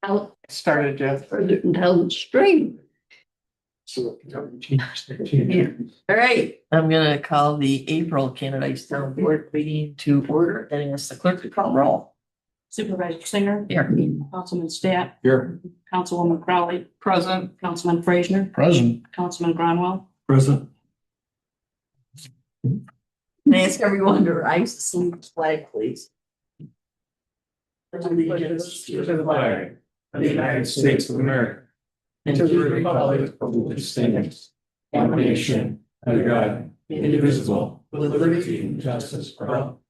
out Started Jeff. further down the stream. Yeah. All right, I'm gonna call the April Candidates Town Board meeting to order and ask the clerk to call roll. Supervisor Singer. Here. Councilman Stat. Here. Councilwoman Crowley. Present. Councilman Frazier. Present. Councilman Gronwell. Present. Can I ask everyone to rise to salute the flag, please? Allegiance To the flag of the United States of America and to the republic for which it stands, one nation, under God, indivisible, with liberty and justice for all.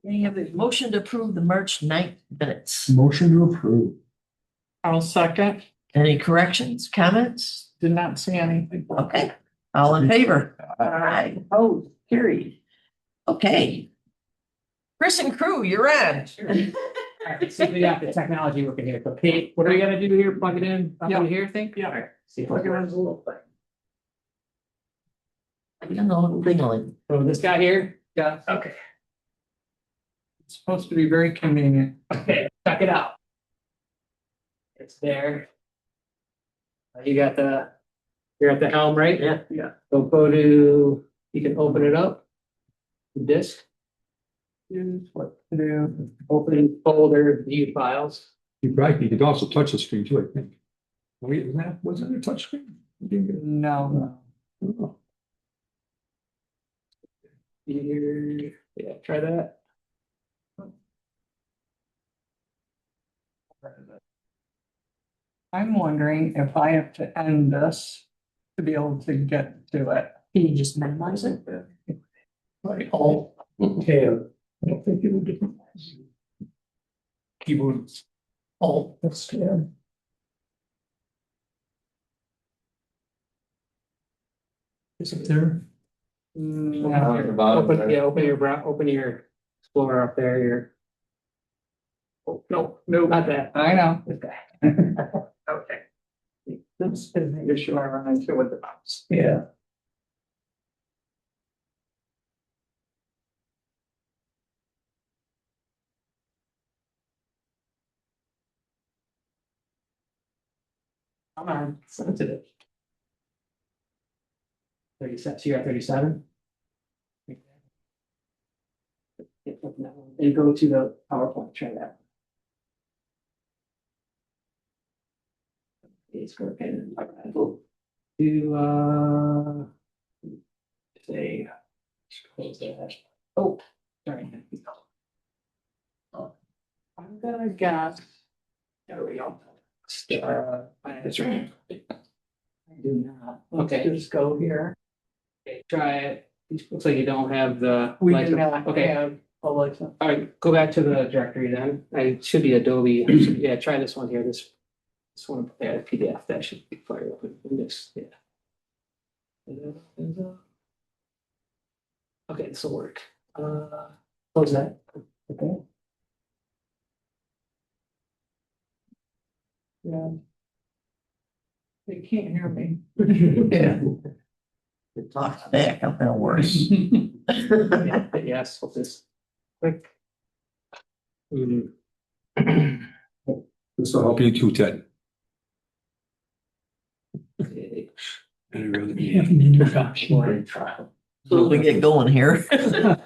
May I have a motion to approve the March 9th minutes? Motion to approve. I'll second. Any corrections, comments? Did not see anything. Okay, all in favor? Aye, opposed, carried. Okay. Chris and crew, you're on. Alright, see if we got the technology working here. So Kate, what are we gonna do here? Plug it in up in here, think? Yeah. Alright, see if it works. I don't know, dingling. So this guy here, yeah, okay, It's supposed to be very convenient. okay, check it out. It's there. You got you're at the helm, right? Yeah. So go to, you can open it up. Disk, Here's what to do. open folder, view files. You could also touch the screen too, I think. Wasn't it a touch screen? No. Oh. Here, yeah, try that. I'm wondering if I have to end this to be able to get to it. Can you just minimize it? Right, all, tab. I don't think it would do. Keyboard. Alt, that's tab. Is it there? Open your Explorer up there, oh, no, not that. I know. Okay. This is the issue I run into with the mouse. Yeah. Come on, sensitive. 37, so you're at 37? And go to the PowerPoint, try that. It's okay. To say. Close that. Oh, sorry. I'm gonna guess. There we go. That's right. I do not. Okay, Just go here. try it. Looks like you don't have the. We license. do not Okay, have a license. all right, go back to the directory then. It should be Adobe. Yeah, try this one here. This one, yeah, PDF, that should be fire open. This, yeah. Okay, this will work. Close that. Okay. Yeah. They can't hear me. Yeah. Talk back, I'm gonna worry. Yes, hope this quick. This will help you too, Ted. Okay. And really. So we get going here. You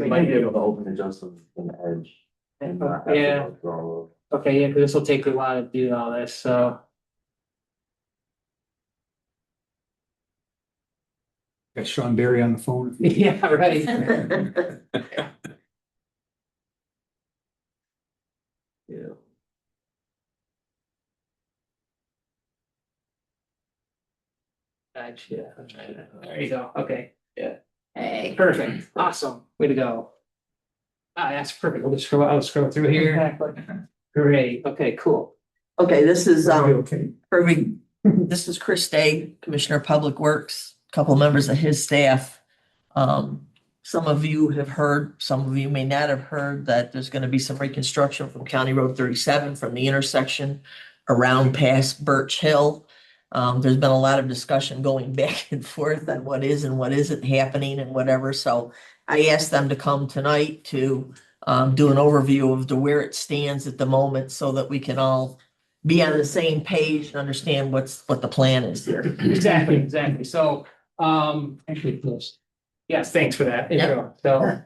might be able to open it just on the edge. And not have to Yeah. go through all Okay, yeah, because this will take a while to do all this, so. Got Sean Barry on the phone. Yeah, right. Yeah. Yeah, there you go, okay, yeah. Hey. Perfect, awesome, way to go. Ah, that's perfect, I'll scroll through here, Exactly. great, okay, cool. Okay, this is, Okay. Irving, this is Chris Day, Commissioner of Public Works, a couple members of his staff. Some of you have heard, some of you may not have heard that there's gonna be some reconstruction from County Road 37 from the intersection around past Birch Hill. There's been a lot of discussion going back and forth on what is and what isn't happening and whatever, so I asked them to come tonight to do an overview of where it stands at the moment so that we can all be on the same page and understand what the plan is there. Exactly. So, Actually, close. yes, thanks for that intro. So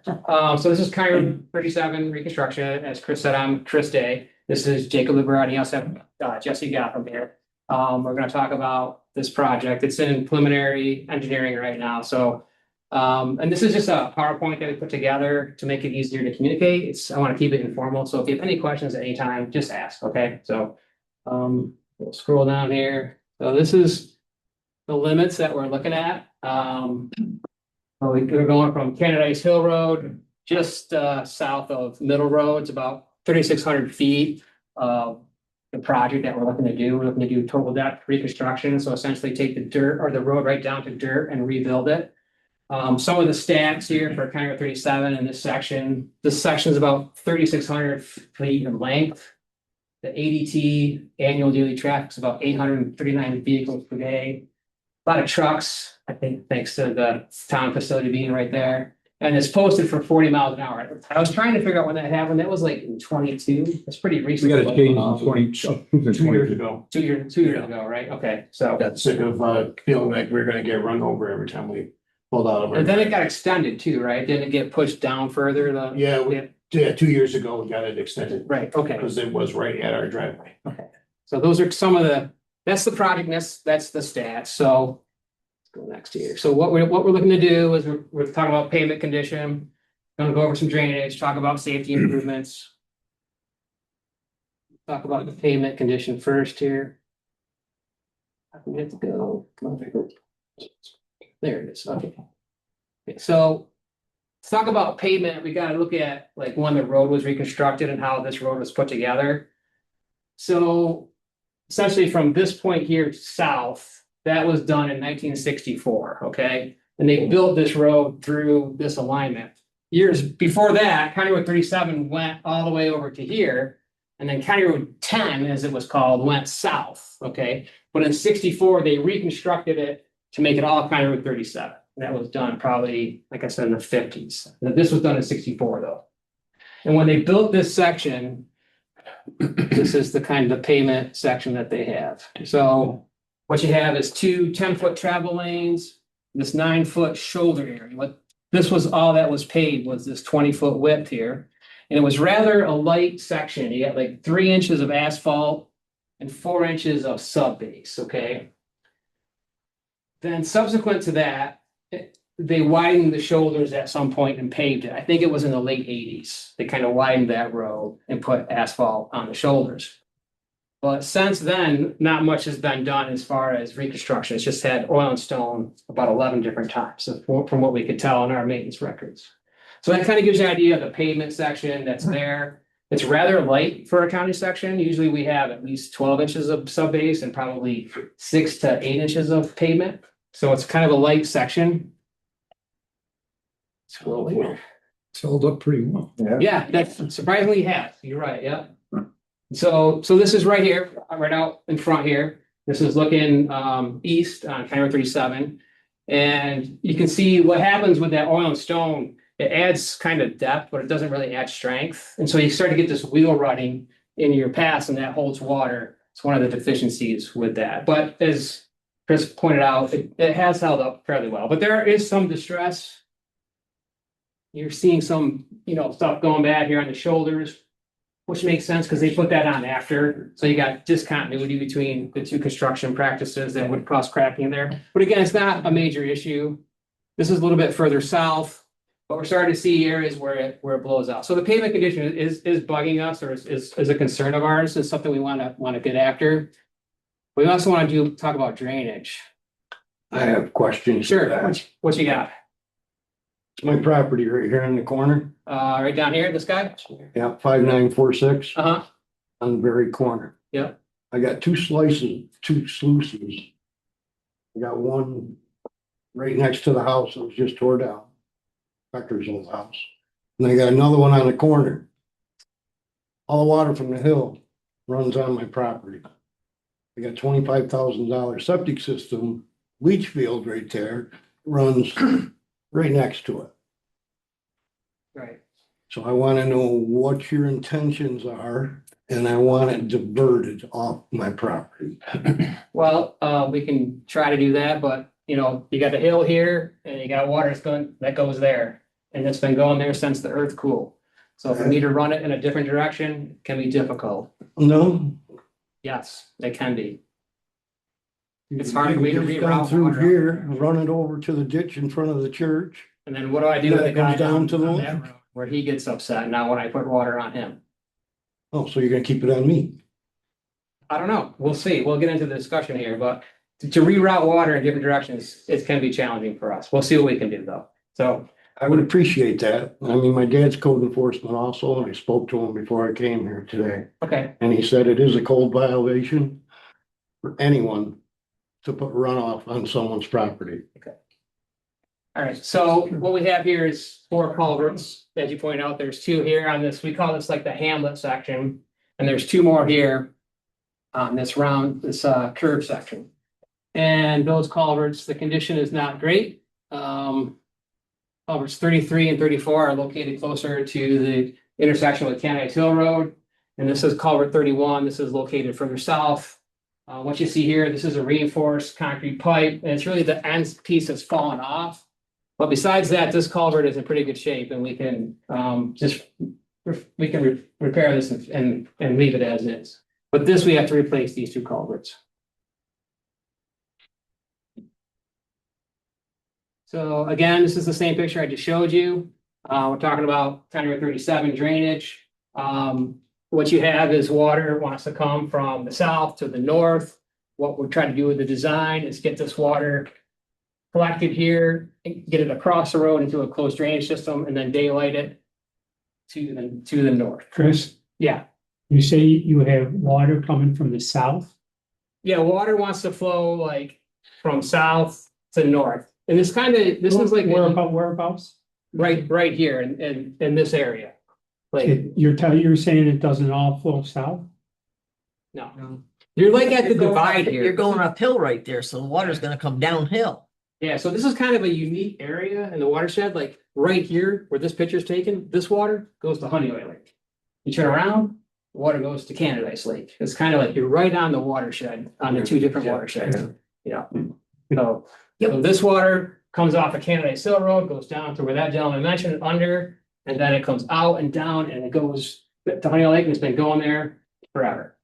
this is County 37 reconstruction. As Chris said, I'm Chris Day. This is Jacob Liberati. I also have Jesse Gotham here. We're gonna talk about this project. It's in preliminary engineering right now, so. And this is just a PowerPoint that we put together to make it easier to communicate. I want to keep it informal, so if you have any questions at any time, just ask, okay? So, we'll scroll down here. So this is the limits that we're looking at. We're going from Canadice Hill Road, just south of Middle Road. It's about 3,600 feet of the project that we're looking to do. We're looking to do total depth reconstruction, so essentially take the dirt or the road right down to dirt and rebuild it. Some of the stats here for County Road 37 in this section. This section is about 3,600 feet in length. The ADT annual daily traffic is about 839 vehicles per day. A lot of trucks, I think, thanks to the town facility being right there. And it's posted for 40 miles an hour. I was trying to figure out when that happened. That was like in 22. That's pretty We recent. got a change in 20 ago. 2 years ago, right? Okay, so. Got sick of feeling like we are gonna get run over every time we pulled out of our. And then it got extended too, right? Didn't it get pushed down further? Yeah, yeah, 2 years ago, we got it extended Right, okay. because it was right at our driveway. So those are some of that's the project, and that's the stats, so. Let's go next here. So what we're looking to do is we're talking about pavement condition. Gonna go over some drainage, talk about safety improvements. Talk about the pavement condition first here. I can get to go. There it is, okay. Okay, so. Let's talk about pavement. We gotta look at like when the road was reconstructed and how this road was put together. So essentially from this point here south, that was done in 1964, okay? And they built this road through this alignment. Years before that, County Road 37 went all the way over to here. And then County Road 10, as it was called, went south, okay? But in 64, they reconstructed it to make it all County Road 37. That was done probably, like I said, in the 50s. This was done in 64 though. And when they built this section, this is the kind of the pavement section that they have. So what you have is two 10-foot travel lanes, this 9-foot shoulder area. What this was all that was paved was this 20-foot width here. And it was rather a light section. You got like 3 inches of asphalt and 4 inches of sub base, okay? Then subsequent to that, they widened the shoulders at some point and paved it. I think it was in the late 80s. They kind of widened that road and put asphalt on the shoulders. But since then, not much has been done as far as reconstruction. It's just had oil and stone about 11 different times, so from what we could tell in our maintenance records. So that kind of gives you an idea of the pavement section that's there. It's rather light for a county section. Usually we have at least 12 inches of sub base and probably 6 to 8 inches of pavement. So it's kind of a light section. Scroll here. It's held up pretty well. Yeah, that's surprisingly has. You're right, yeah. So this is right here, right out in front here. This is looking east on County Road 37. And you can see what happens with that oil and stone. It adds kind of depth, but it doesn't really add strength. And so you start to get this wheel running in your pass and that holds water. It's one of the deficiencies with that. But as Chris pointed out, it has held up fairly well. But there is some distress. You're seeing some, stuff going bad here on the shoulders, which makes sense because they put that on after. So you got discontinuity between the two construction practices that would cause cracking in there. But again, it's not a major issue. This is a little bit further south, but we're starting to see areas where it blows out. So the pavement condition is bugging us, or is a concern of ours. It's something we want to get after. We also want to talk about drainage. I have questions. Sure. What you got? My property right here in the corner. Right down here, this guy? Yeah, 5946 Uh-huh. on the very corner. Yeah. I got two sluices. I got one right next to the house that was just tore down. Becker's old house. And I got another one on the corner. All the water from the hill runs on my property. I got $25,000 septic system, leach field right there, runs right next to it. Right. So I want to know what your intentions are, and I want it diverted off my property. Well, we can try to do that, but you know, you got the hill here and you got water that goes there. And it's been going there since the earth cooled. So for me to run it in a different direction can be difficult. No? Yes, it can be. It's hard for me to Just come reroute through water. here, run it over to the ditch in front of the church. And then what do I do with Then the it goes guy down down to the on that left. road where he gets upset now when I put water on him? Oh, so you're gonna keep it on me? I don't know. We'll see. We'll get into the discussion here, but to reroute water in different directions, it can be challenging for us. We'll see what we can do though. So, I would appreciate that. I mean, my dad's code enforcement also, and I spoke to him before I came here today. okay. And he said it is a code violation for anyone to put runoff on someone's property. All right, so what we have here is 4 culverts. As you point out, there's 2 here on this, we call this like the hamlet section. And there's 2 more here on this curve section. And those culverts, the condition is not great. Culverts 33 and 34 are located closer to the intersection with Canada Hill Road. And this is culvert 31. This is located further south. What you see here, this is a reinforced concrete pipe, and it's really the end piece that's fallen off. But besides that, this culvert is in pretty good shape, and we can repair this and leave it as is. But this, we have to replace these 2 culverts. So again, this is the same picture I just showed you. We're talking about County Road 37 drainage. What you have is water wants to come from the south to the north. What we're trying to do with the design is get this water collected here, get it across the road into a closed drainage system, and then daylight it to the north. Chris, Yeah, you say you have water coming from the south? yeah, water wants to flow like from south to north. And this is like Whereabouts? right here in this area. Like, You're saying it doesn't all flow south? no, you're like at the divide here. You're going uphill right there, so the water's gonna come downhill. Yeah, so this is kind of a unique area in the watershed, like right here where this picture's taken, this water goes to Honeywell Lake. You turn around, the water goes to Canadice Lake. It's kind of like you're right on the watershed, on the 2 different watersheds. Yeah. So this water comes off of Canadice Hill Road, goes down to where that gentleman mentioned under, and then it comes out and down and it goes to Honeywell Lake, and it's been going there forever.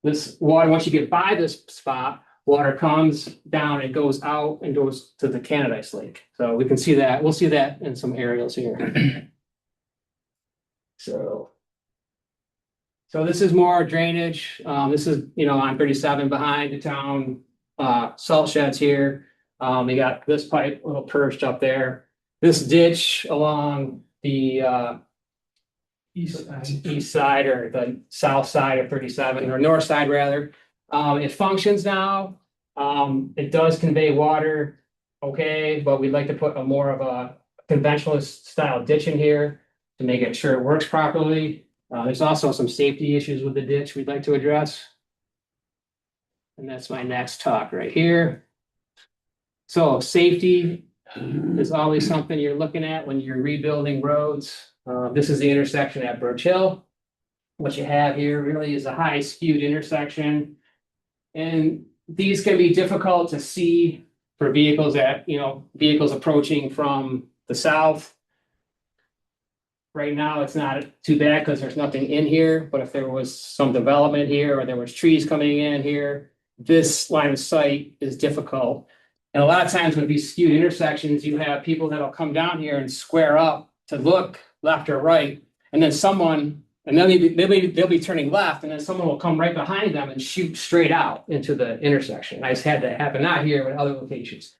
This water, once you get by this spot, water comes down and goes out and goes to the Canadice Lake. So we can see that. We'll see that in some aerials here. So this is more drainage. This is, on 37 behind the town, salt sheds here. We got this pipe a little perched up there. This ditch along the east side or the south side of 37 or north side rather. It functions now. It does convey water, okay, but we'd like to put a more of a conventionalist style ditch in here to make it sure it works properly. There's also some safety issues with the ditch we'd like to address. And that's my next talk right here. So safety is always something you're looking at when you're rebuilding roads. This is the intersection at Birch Hill. What you have here really is a high skewed intersection. And these can be difficult to see for vehicles vehicles approaching from the south. Right now, it's not too bad because there's nothing in here, but if there was some development here or there was trees coming in here, this line of sight is difficult. And a lot of times with these skewed intersections, you have people that'll come down here and square up to look left or right, and then they'll be turning left, and then someone will come right behind them and shoot straight out into the intersection. I just had that happen, not here, but other locations.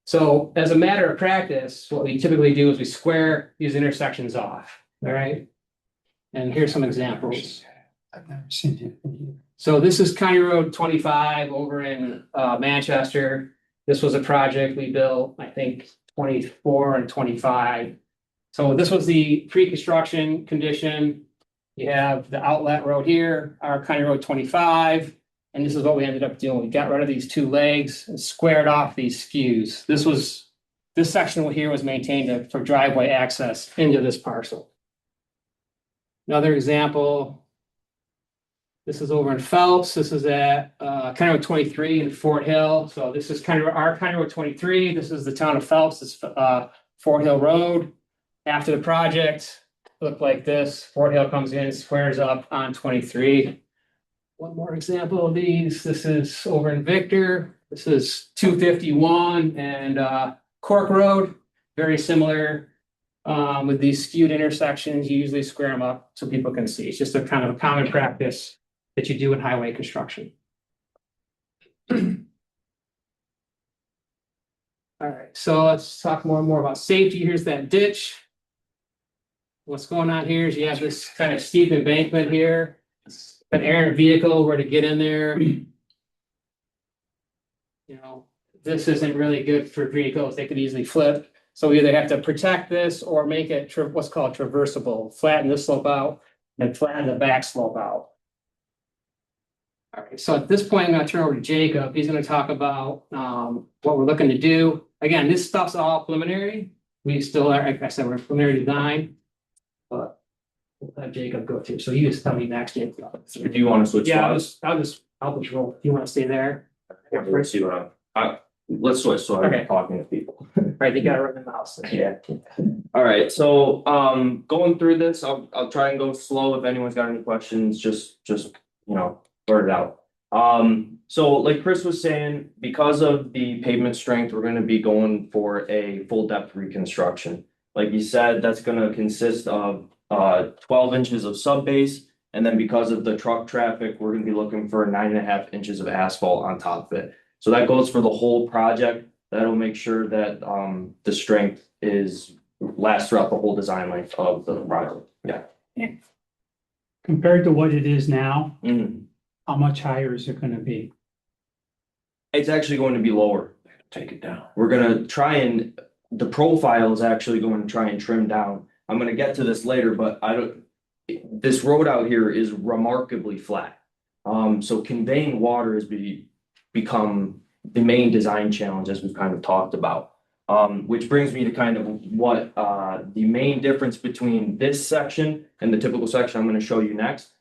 So as a matter of practice, what we typically do is we square these intersections off, all right? And here's some examples. I've never seen it. So this is County Road 25 over in Manchester. This was a project we built, I think, 24 and 25. So this was the pre-construction condition. You have the outlet road here, our County Road 25. And this is what we ended up doing. We got rid of these two legs and squared off these skews. This section here was maintained for driveway access into this parcel. Another example. This is over in Phelps. This is at County Road 23 in Fort Hill. So this is our County Road 23. This is the town of Phelps. It's Fort Hill Road. After the project, looked like this. Fort Hill comes in, squares up on 23. One more example of these. This is over in Victor. This is 251 and Cork Road. Very similar with these skewed intersections. You usually square them up so people can see. It's just a kind of a common practice that you do in highway construction. All right, so let's talk more and more about safety. Here's that ditch. What's going on here is you have this kind of steep embankment here. An errant vehicle were to get in there. You know, this isn't really good for vehicles. They could easily flip. So we either have to protect this or make it what's called traversable, flatten this slope out and flatten the back slope out. All right, so at this point, I'm going to turn over to Jacob. He's going to talk about what we're looking to do. Again, this stuff's all preliminary. We still are, like I said, we're preliminary design, but we'll have Jacob go through. So you just tell me next. Do you want to switch? Yeah, slides? I'll just roll. If you want to stay there. Let's see what let's switch so I'm Okay. talking to people. Right, you got to run the mouse. Yeah. All right, so going through this, I'll try and go slow. If anyone's got any questions, just blurt it out. So like Chris was saying, because of the pavement strength, we're going to be going for a full depth reconstruction. Like you said, that's going to consist of 12 inches of sub base, and then because of the truck traffic, we're going to be looking for 9.5 inches of asphalt on top of it. So that goes for the whole project. That'll make sure that the strength lasts throughout the whole design length of the project. Yeah. Compared to what it is now, Mhm. how much higher is it gonna be? It's actually going to be lower. Take it down. We're gonna try and, the profile is actually going to try and trim down. I'm gonna get to this later, but this road out here is remarkably flat. So conveying water has become the main design challenge, as we've kind of talked about. Which brings me to kind of what the main difference between this section and the typical section I'm gonna show you next.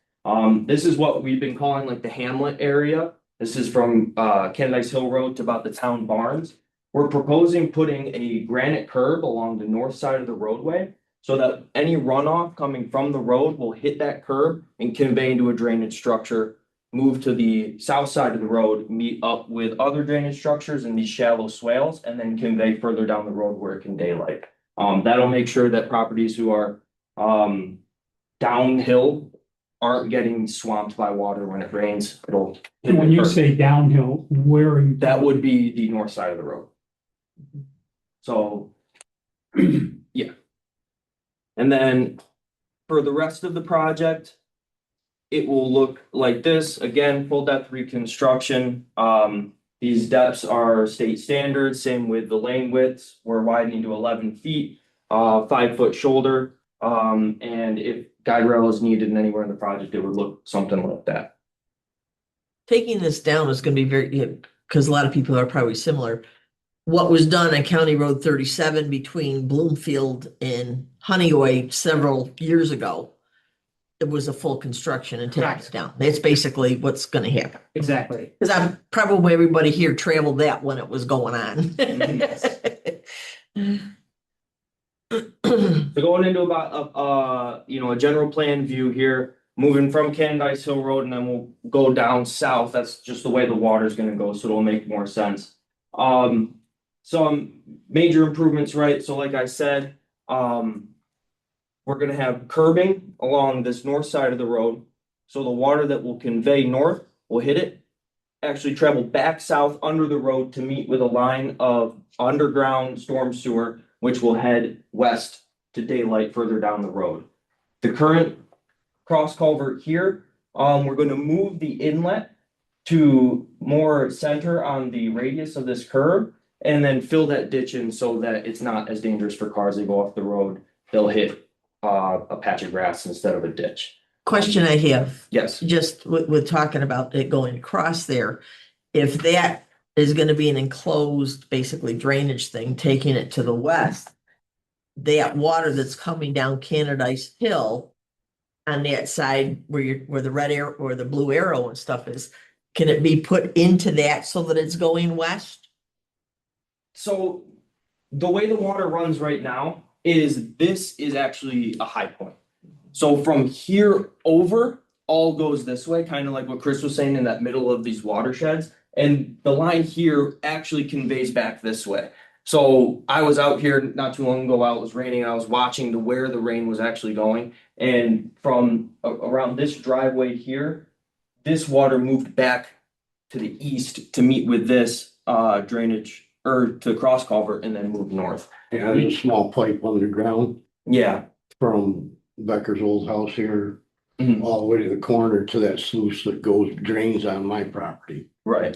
This is what we've been calling like the Hamlet area. This is from Candice Hill Road to about the town barns. We're proposing putting a granite curb along the north side of the roadway so that any runoff coming from the road will hit that curb and convey into a drainage structure, move to the south side of the road, meet up with other drainage structures in these shallow swales, and then convey further down the road where it can daylight. That'll make sure that properties who are downhill aren't getting swamped by water when it rains. It'll hit And when the you curb. say downhill, where are you? That would be the north side of the road. So, yeah. And then for the rest of the project, it will look like this. Again, full depth reconstruction. These depths are state standards, same with the lane widths. We're widening to 11 feet, 5-foot shoulder. And if guide rail is needed anywhere in the project, it would look something like that. Taking this down is gonna be very, because a lot of people are probably similar. What was done on County Road 37 between Bloomfield and Honeyway several years ago, it was a full construction and taking it down. That's basically what's gonna happen. Exactly. Because I'm probably everybody here traveled that when it was going on. So going into about a general plan view here, moving from Candice Hill Road, and then we'll go down south. That's just the way the water's gonna go, so it'll make more sense. Some major improvements, right? So like I said, we're gonna have curbing along this north side of the road. So the water that will convey north will hit it, actually travel back south under the road to meet with a line of underground storm sewer, which will head west to daylight further down the road. The current cross culvert here, we're going to move the inlet to more center on the radius of this curve and then fill that ditch in so that it's not as dangerous for cars. They go off the road, they'll hit a patch of grass instead of a ditch. Question I have, Yes, just with talking about it going across there, if that is gonna be an enclosed, basically drainage thing, taking it to the west, that water that's coming down Canadice Hill on that side where the red arrow or the blue arrow and stuff is, can it be put into that so that it's going west? so the way the water runs right now is this is actually a high point. So from here over, all goes this way, kind of like what Chris was saying in that middle of these watersheds. And the line here actually conveys back this way. So I was out here not too long ago while it was raining. I was watching to where the rain was actually going. And from around this driveway here, this water moved back to the east to meet with this drainage or to cross culvert and then move north. Yeah, there's a small pipe underground Yeah. from Becker's old house here, Mhm. all the way to the corner to that sluice that drains on my property. Right.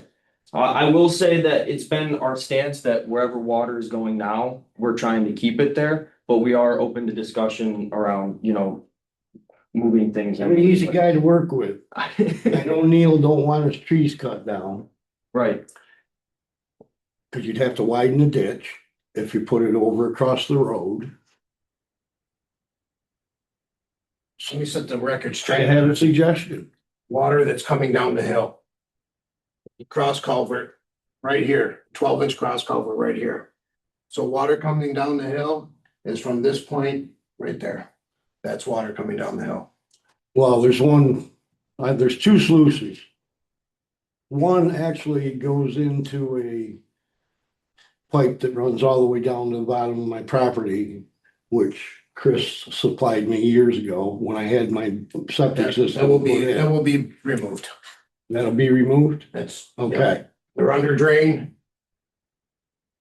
I will say that it's been our stance that wherever water is going now, we're trying to keep it there, but we are open to discussion around, moving things. I'm an easy guy to work with. I know Neil don't want his trees cut down, Right, cause you'd have to widen the ditch if you put it over across the road. Let me set the record I straight. have a suggestion. Water that's coming down the hill. Cross culvert, right here, 12-inch cross culvert right here. So water coming down the hill is from this point right there. That's water coming down the hill. Well, there's there's two sluices. One actually goes into a pipe that runs all the way down to the bottom of my property, which Chris supplied me years ago when I had my septic system. That will put in. be removed. That'll be removed? That's Okay. They're under drain.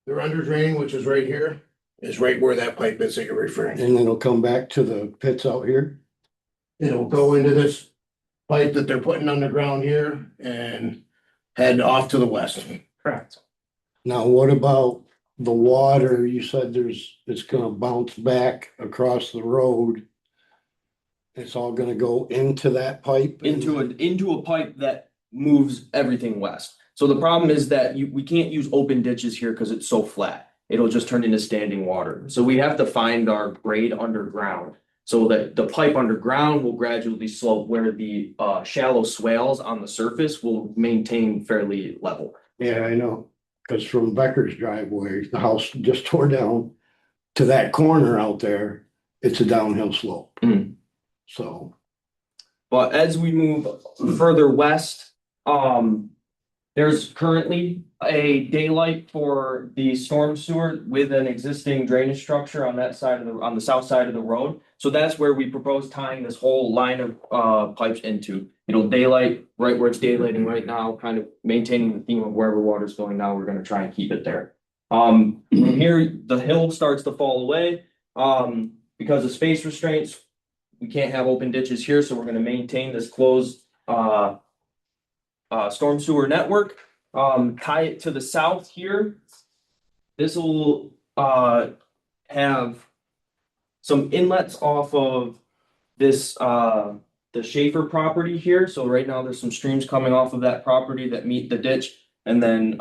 They're under drain, which is right here, is right where that pipe is that you're referring to. And then it'll come back to the pits out here? It'll go into this pipe that they're putting underground here and head off to the west. Correct. Now, what about the water? You said it's gonna bounce back across the road. It's all gonna go into that pipe? into a pipe that moves everything west. So the problem is that we can't use open ditches here because it's so flat. It'll just turn into standing water. So we have to find our grade underground so that the pipe underground will gradually slope where the shallow swales on the surface will maintain fairly level. Yeah, I know, cause from Becker's driveway, the house just tore down to that corner out there, it's a downhill slope. Mhm. So, But as we move further west, there's currently a daylight for the storm sewer with an existing drainage structure on that side on the south side of the road. So that's where we propose tying this whole line of pipes into. It'll daylight right where it's daylighting right now, kind of maintaining the theme of wherever water's going now, we're gonna try and keep it there. From here, the hill starts to fall away, because of space restraints. We can't have open ditches here, so we're gonna maintain this closed, storm sewer network, tie it to the south here. This will, have some inlets off of this, the Schaefer property here. So right now there's some streams coming off of that property that meet the ditch and then,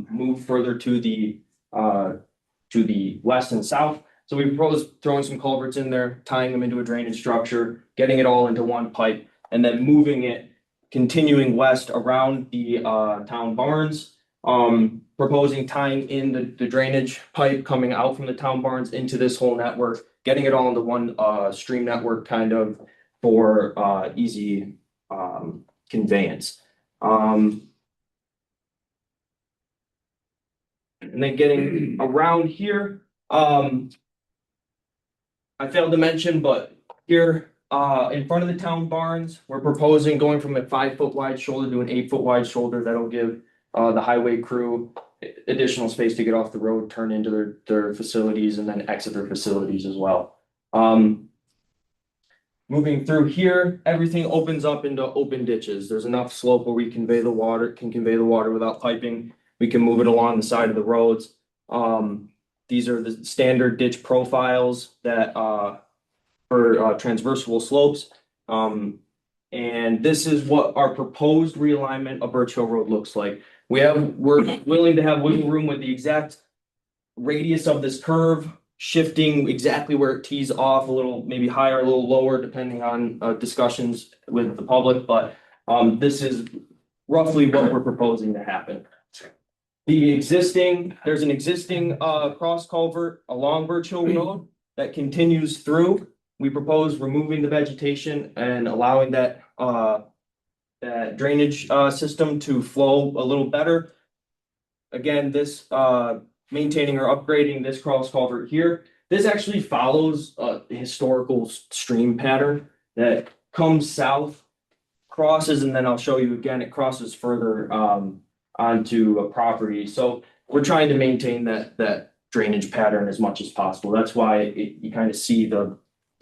move further to the west and south. So we propose throwing some culverts in there, tying them into a drainage structure, getting it all into one pipe, and then moving it, continuing west around the town barns. Proposing tying in the drainage pipe coming out from the town barns into this whole network, getting it all into one stream network kind of for easy conveyance. And then getting around here, I failed to mention, but here, in front of the town barns, we're proposing going from a 5-foot wide shoulder to an 8-foot wide shoulder. That'll give the highway crew additional space to get off the road, turn into their facilities, and then exit their facilities as well. Moving through here, everything opens up into open ditches. There's enough slope where we can convey the water without piping. We can move it along the side of the roads. These are the standard ditch profiles that for transversal slopes. And this is what our proposed realignment of Birch Hill Road looks like. We're willing to have wiggle room with the exact radius of this curve, shifting exactly where it tees off a little, maybe higher, a little lower, depending on discussions with the public, but this is roughly what we're proposing to happen. There's an existing cross culvert along Birch Hill Road that continues through. We propose removing the vegetation and allowing that drainage system to flow a little better. Again, this maintaining or upgrading this cross culvert here. This actually follows a historical stream pattern that comes south, crosses, and then I'll show you again, it crosses further onto a property. So we're trying to maintain that drainage pattern as much as possible. That's why you kind of see the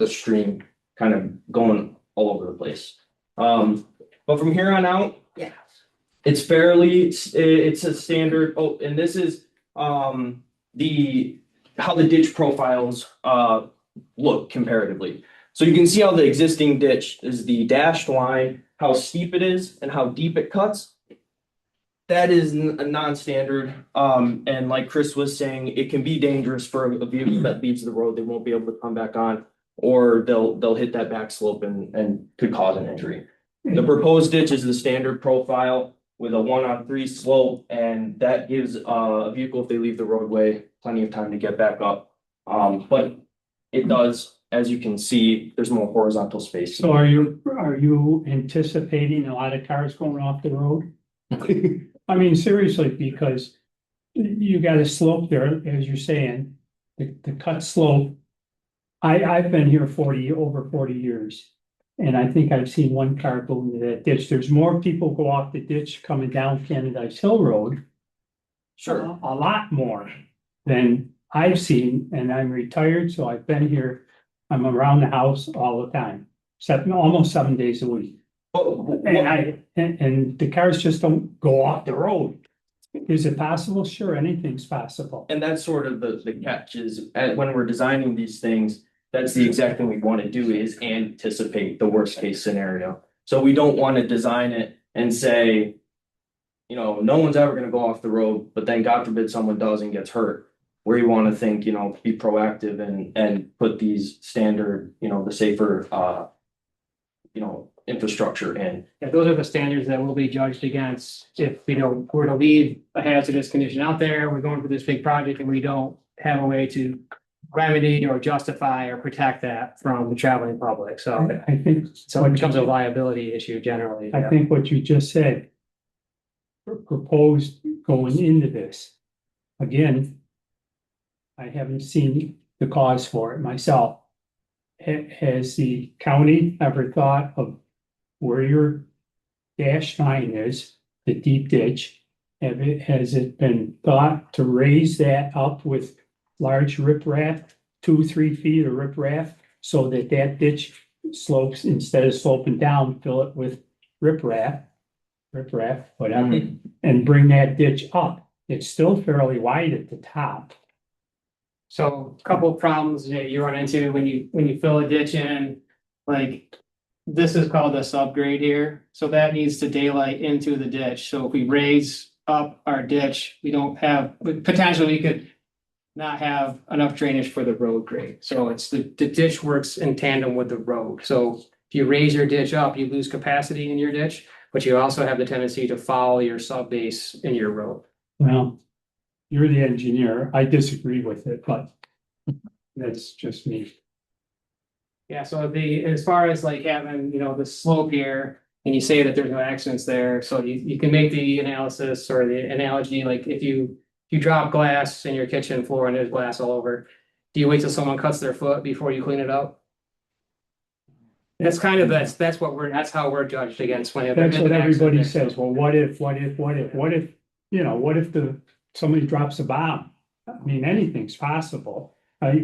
stream kind of going all over the place. But from here on out, Yeah. it's a standard. Oh, and this is how the ditch profiles look comparatively. So you can see how the existing ditch is the dashed line, how steep it is and how deep it cuts. That is a non-standard. And like Chris was saying, it can be dangerous for a vehicle that leaves the road. They won't be able to come back on, or they'll hit that back slope and could cause an injury. The proposed ditch is the standard profile with a 1-on-3 slope, and that gives a vehicle, if they leave the roadway, plenty of time to get back up. But it does, as you can see, there's more horizontal space. So are you anticipating a lot of cars going off the road? I mean, seriously, because you got a slope there, as you're saying, the cut slope. I've been here over 40 years. And I think I've seen one car go into that ditch. There's more people go off the ditch coming down Canadice Hill Road. Sure. A lot more than I've seen, and I'm retired, so I've been here. I'm around the house all the time, almost 7 days a week. And the cars just don't go off the road. Is it possible? Sure, anything's possible. And that's sort of the catch is when we're designing these things, that's the exact thing we want to do is anticipate the worst case scenario. So we don't want to design it and say, no one's ever going to go off the road, but then God forbid someone does and gets hurt. Where you want to think, be proactive and put these standard, the safer, infrastructure in. Yeah, those are the standards that will be judged against if, we're to leave a hazardous condition out there, we're going for this big project and we don't have a way to remedy or justify or protect that from the traveling public. So I think so it becomes a liability issue generally. I think what you just said proposed going into this. Again, I haven't seen the cause for it myself. Has the county ever thought of where your dash line is, the deep ditch? Has it been thought to raise that up with large riprap, 2-3 feet of riprap, so that ditch slopes, instead of sloping down, fill it with riprap, whatever, and bring that ditch up? It's still fairly wide at the top. So a couple of problems that you run into when you fill a ditch in, like this is called a subgrade here. So that needs to daylight into the ditch. So if we raise up our ditch, we could not have enough drainage for the road grade. So it's the ditch works in tandem with the road. So if you raise your ditch up, you lose capacity in your ditch, but you also have the tendency to follow your sub base in your road. Well, you're the engineer. I disagree with it, but that's just me. Yeah, so as far as like having, the slope here, and you say that there's no accidents there, so you can make the analysis or the analogy, like if you drop glass in your kitchen floor and there's glass all over, do you wait till someone cuts their foot before you clean it up? That's kind of, that's how we're judged against when. That's what everybody says. Well, what if, somebody drops a bomb? I mean, anything's possible.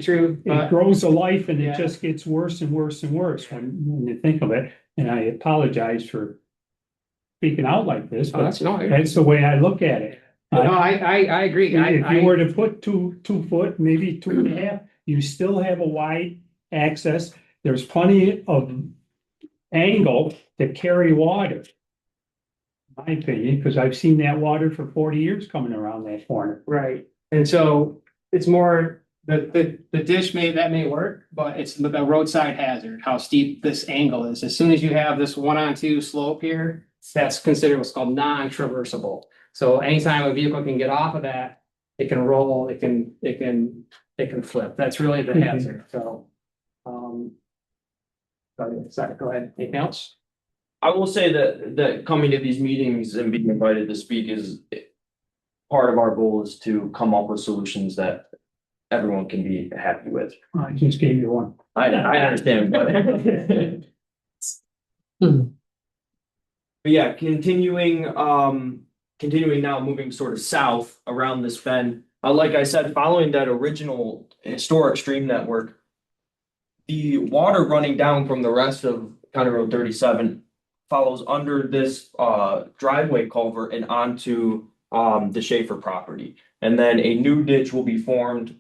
True. It grows a life and Yeah. it just gets worse and worse and worse when you think of it. And I apologize for speaking out like this, but that's the way I look at it. No, I agree. If you were to put two foot, maybe 2.5, you still have a wide access. There's plenty of angle to carry water. My opinion, because I've seen that water for 40 years coming around that corner. Right, and so it's more, the ditch may work, but it's the roadside hazard, how steep this angle is. As soon as you have this 1-on-2 slope here, that's considered what's called non-traversable. So anytime a vehicle can get off of that, it can roll, it can flip. That's really the hazard, so. Sorry, go ahead. Anything else? I will say that coming to these meetings and being invited to speak is part of our goal is to come up with solutions that everyone can be happy with. I just gave you one. I understand, but. But yeah, continuing now, moving sort of south around this bend. Like I said, following that original historic stream network, the water running down from the rest of County Road 37 follows under this driveway culvert and onto the Schaefer property. And then a new ditch will be formed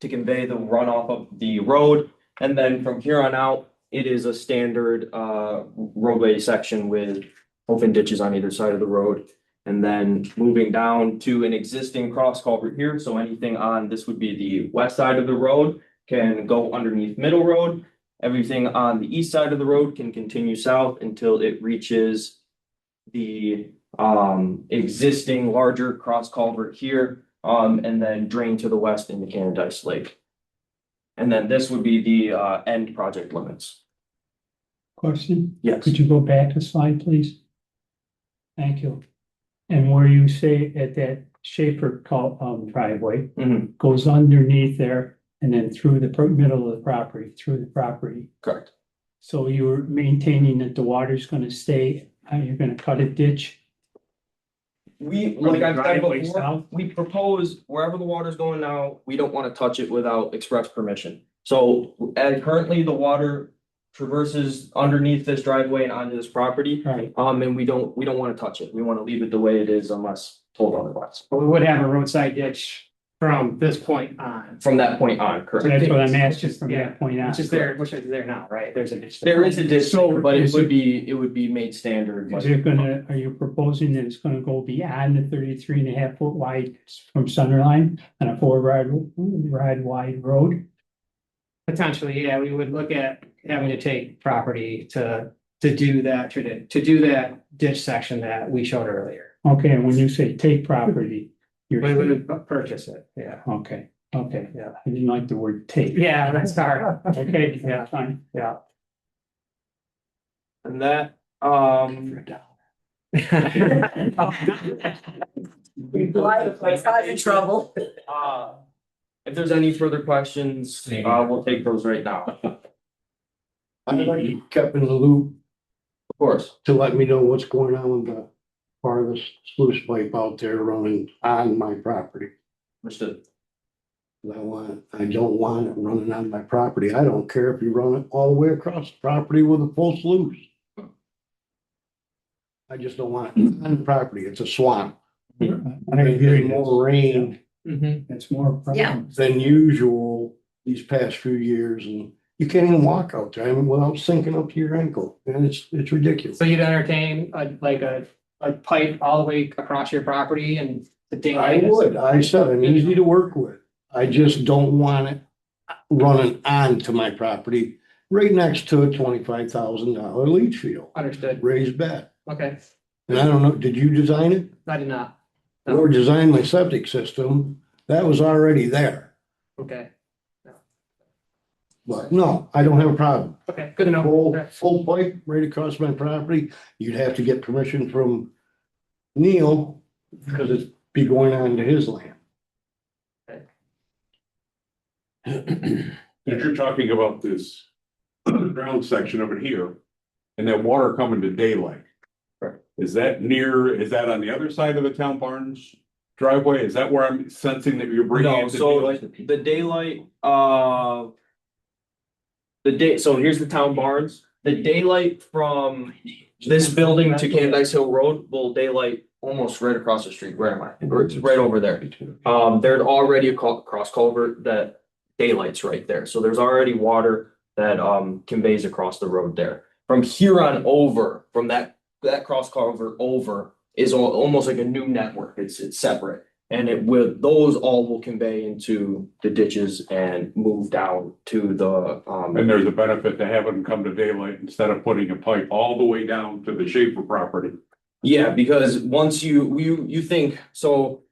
to convey the runoff of the road. And then from here on out, it is a standard roadway section with open ditches on either side of the road. And then moving down to an existing cross culvert here. So anything on this would be the west side of the road can go underneath Middle Road. Everything on the east side of the road can continue south until it reaches the existing larger cross culvert here, and then drain to the west into Candice Lake. And then this would be the end project limits. Question? Yes. Could you go back a slide, please? Thank you. And where you say at that Schaefer driveway Mhm. goes underneath there and then through the middle of the property, through the property. Correct. So you're maintaining that the water's gonna stay, you're gonna cut a ditch? We, From like the I've said driveway before, south? we propose wherever the water's going now, we don't want to touch it without express permission. So and currently the water traverses underneath this driveway and onto this property. Right. And we don't want to touch it. We want to leave it the way it is unless told otherwise. But we would have a roadside ditch from this point on. From that point on, correct. That's what I'm asking from Yeah, that point on. which is there now, right? There's a ditch. There is a ditch, So but it is would be made standard. Is but- it gonna, are you proposing that it's gonna go beyond the 33.5 foot wide from center line on a 4 ride wide road? Potentially, yeah, we would look at having to take property to do that, to do that ditch section that we showed earlier. Okay, and when you say take property, you're. We would purchase it, yeah. Okay, yeah, I didn't like the word take. Yeah, that's hard. Okay, Yeah. fine. Yeah. And that, in trouble. if there's any further questions, we'll take those right now. Of I'd like to be kept in the loop course. to let me know what's going on with the part of the sluice pipe out there running on my property. Understood. I don't want it running on my property. I don't care if you run it all the way across the property with a full sluice. I just don't want it on the property. It's a swamp. I There's been more rain It's more. Yeah. than usual these past few years, and you can't even walk out there, I mean, without sinking up to your ankle, and it's ridiculous. So you'd entertain a pipe all the way across your property and the ding. I would, I said, I'm easy to work with. I just don't want it running onto my property right next to a $25,000 leach field, Understood, raised bed. okay, And I don't know, did you design it? I did not. No. Or design my septic system? That was already there. Okay, But no, I don't have a problem. okay, good to know. Full pipe right across my property. You'd have to get permission from Neil because it'd be going on to his land. If you're talking about this ground section over here and that water coming to daylight. Correct. Is that on the other side of the town barns driveway? Is that where I'm sensing that you're bringing No, it to so daylight? the daylight, so here's the town barns. The daylight from this building to Candice Hill Road will daylight almost right across the street. Where am I? It's right over there. There's already a cross culvert that daylight's right there. So there's already water that conveys across the road there. From here on over, from that cross culvert over is almost like a new network. It's separate. And those all will convey into the ditches and move down to the, And there's a benefit to having them come to daylight instead of putting a pipe all the way down to the Schaefer property. yeah, because once you think, so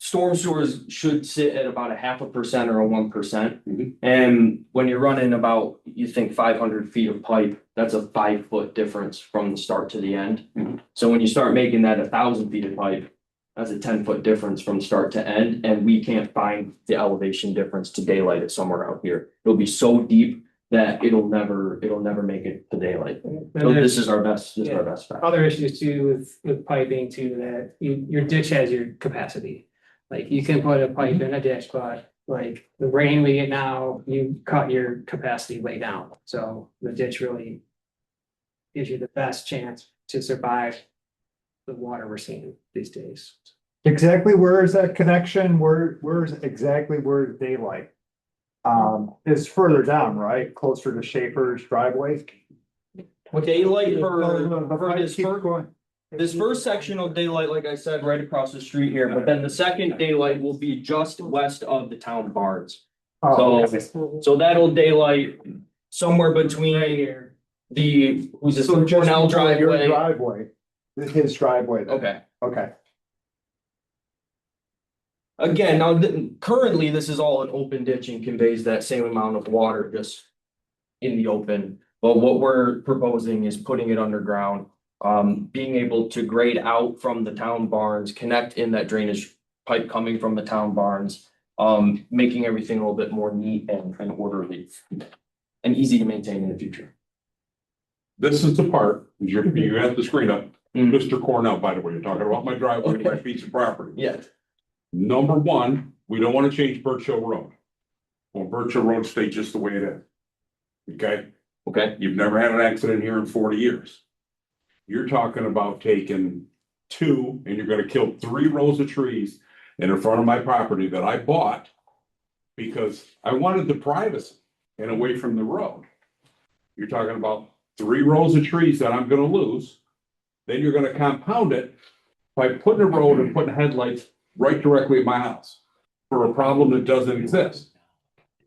storm sewers should sit at about a 0.5% or a 1%. Mhm. And when you're running about, you think 500 feet of pipe, that's a 5 foot difference from the start to the end. Mhm. So when you start making that 1,000 feet of pipe, that's a 10 foot difference from start to end, and we can't find the elevation difference to daylight it somewhere out here. It'll be so deep that it'll never make it to daylight. And So there's this is our best bet. other issues too with piping too, that your ditch has your capacity. Like you can put a pipe in a ditch, but like the rain we get now, you cut your capacity way down. So the ditch really gives you the best chance to survive the water we're seeing these days. Exactly where is that connection? Where's exactly where is daylight? It's further down, right? Closer to Schaefer's driveway. Daylight The for pipe this keeps first, going. this first section of daylight, like I said, right across the street here, but then the second daylight will be just west of the town barns. Oh, So that'll daylight somewhere Right between here. who's this, so just Cornell before your driveway. driveway, his driveway. then. Okay. Okay. Again, now currently this is all an open ditch and conveys that same amount of water just in the open. But what we're proposing is putting it underground, being able to grade out from the town barns, connect in that drainage pipe coming from the town barns, making everything a little bit more neat and orderly and easy to maintain in the future. This is the part, you have the screen up, Mm. Mr. Cornell, by the way, you're talking about my driveway, and my piece of property. Yeah. Number one, we don't wanna change Birch Hill Road. Well, Birch Hill Road stay just the way it is. Okay, Okay. you've never had an accident here in 40 years. You're talking about taking two, and you're gonna kill 3 rows of trees in front of my property that I bought. Because I wanted the privacy and away from the road. You're talking about 3 rows of trees that I'm gonna lose. Then you're gonna compound it by putting a road and putting headlights right directly at my house. For a problem that doesn't exist.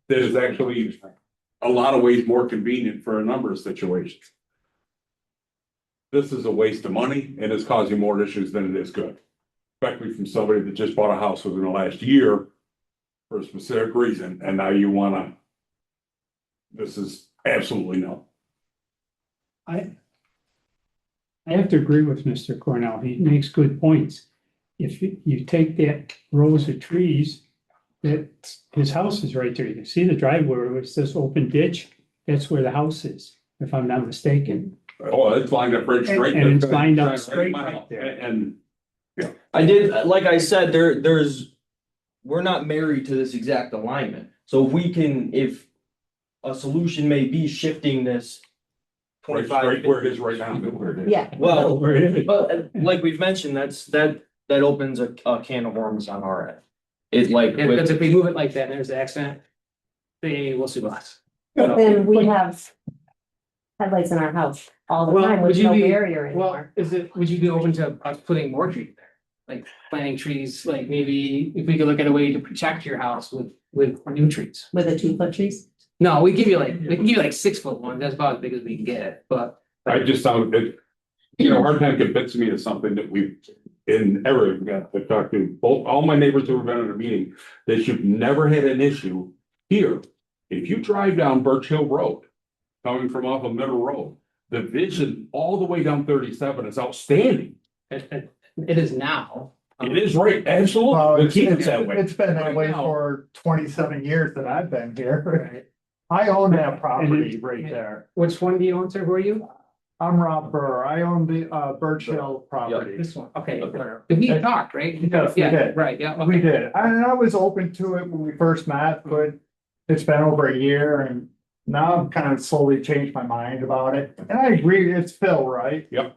That is actually a lot of ways more convenient for a number of situations. This is a waste of money and it's causing more issues than it is good. Especially from somebody that just bought a house within the last year. For a specific reason, and now you wanna. This is absolutely no. I have to agree with Mr. Cornell. He makes good points. If you take that rows of trees, that his house is right there. You can see the driveway. It's this open ditch. That's where the house is, if I'm not mistaken. Oh, it's lined up right straight. And it's lined up Right straight in my right house. there. And I did, like I said, we're not married to this exact alignment. So if a solution may be shifting this. right 25 straight where it is right now. Yeah. Well, Where it is. but like we've mentioned, that opens a can of worms on our end. It like, Yeah, because if we move it like that and there's an accident, they will sue us. But then we have headlights in our house all the Well, time would with you no be- barrier Well, anymore. would you be open to us putting more trees there? Like planting trees, like maybe if we could look at a way to protect your house with new trees. With the 2-foot trees? No, we can give you like 6-foot ones, that's about as big as we can get, but. I just found it, hard time convincing me of something that we've, in ever got to talk to both, all my neighbors who have been at a meeting. That you've never had an issue here. If you drive down Birch Hill Road, coming from off of Middle Road, the vision all the way down 37 is outstanding. It is now. It is right, absolutely. Well, We'll keep it that way. It's been that Right way now. for 27 years that I've been here. Right. I own that property right there. Which one do you own, sir? Who are you? I'm Rob Burr. I own the Birch Hill property. This one, okay. Okay. We talked, right? Yes, we Yeah, did. right, yeah. We okay. did. And I was open to it when we first met, but it's been over a year and now I've kind of slowly changed my mind about it. And I agree, it's Phil, right? Yep.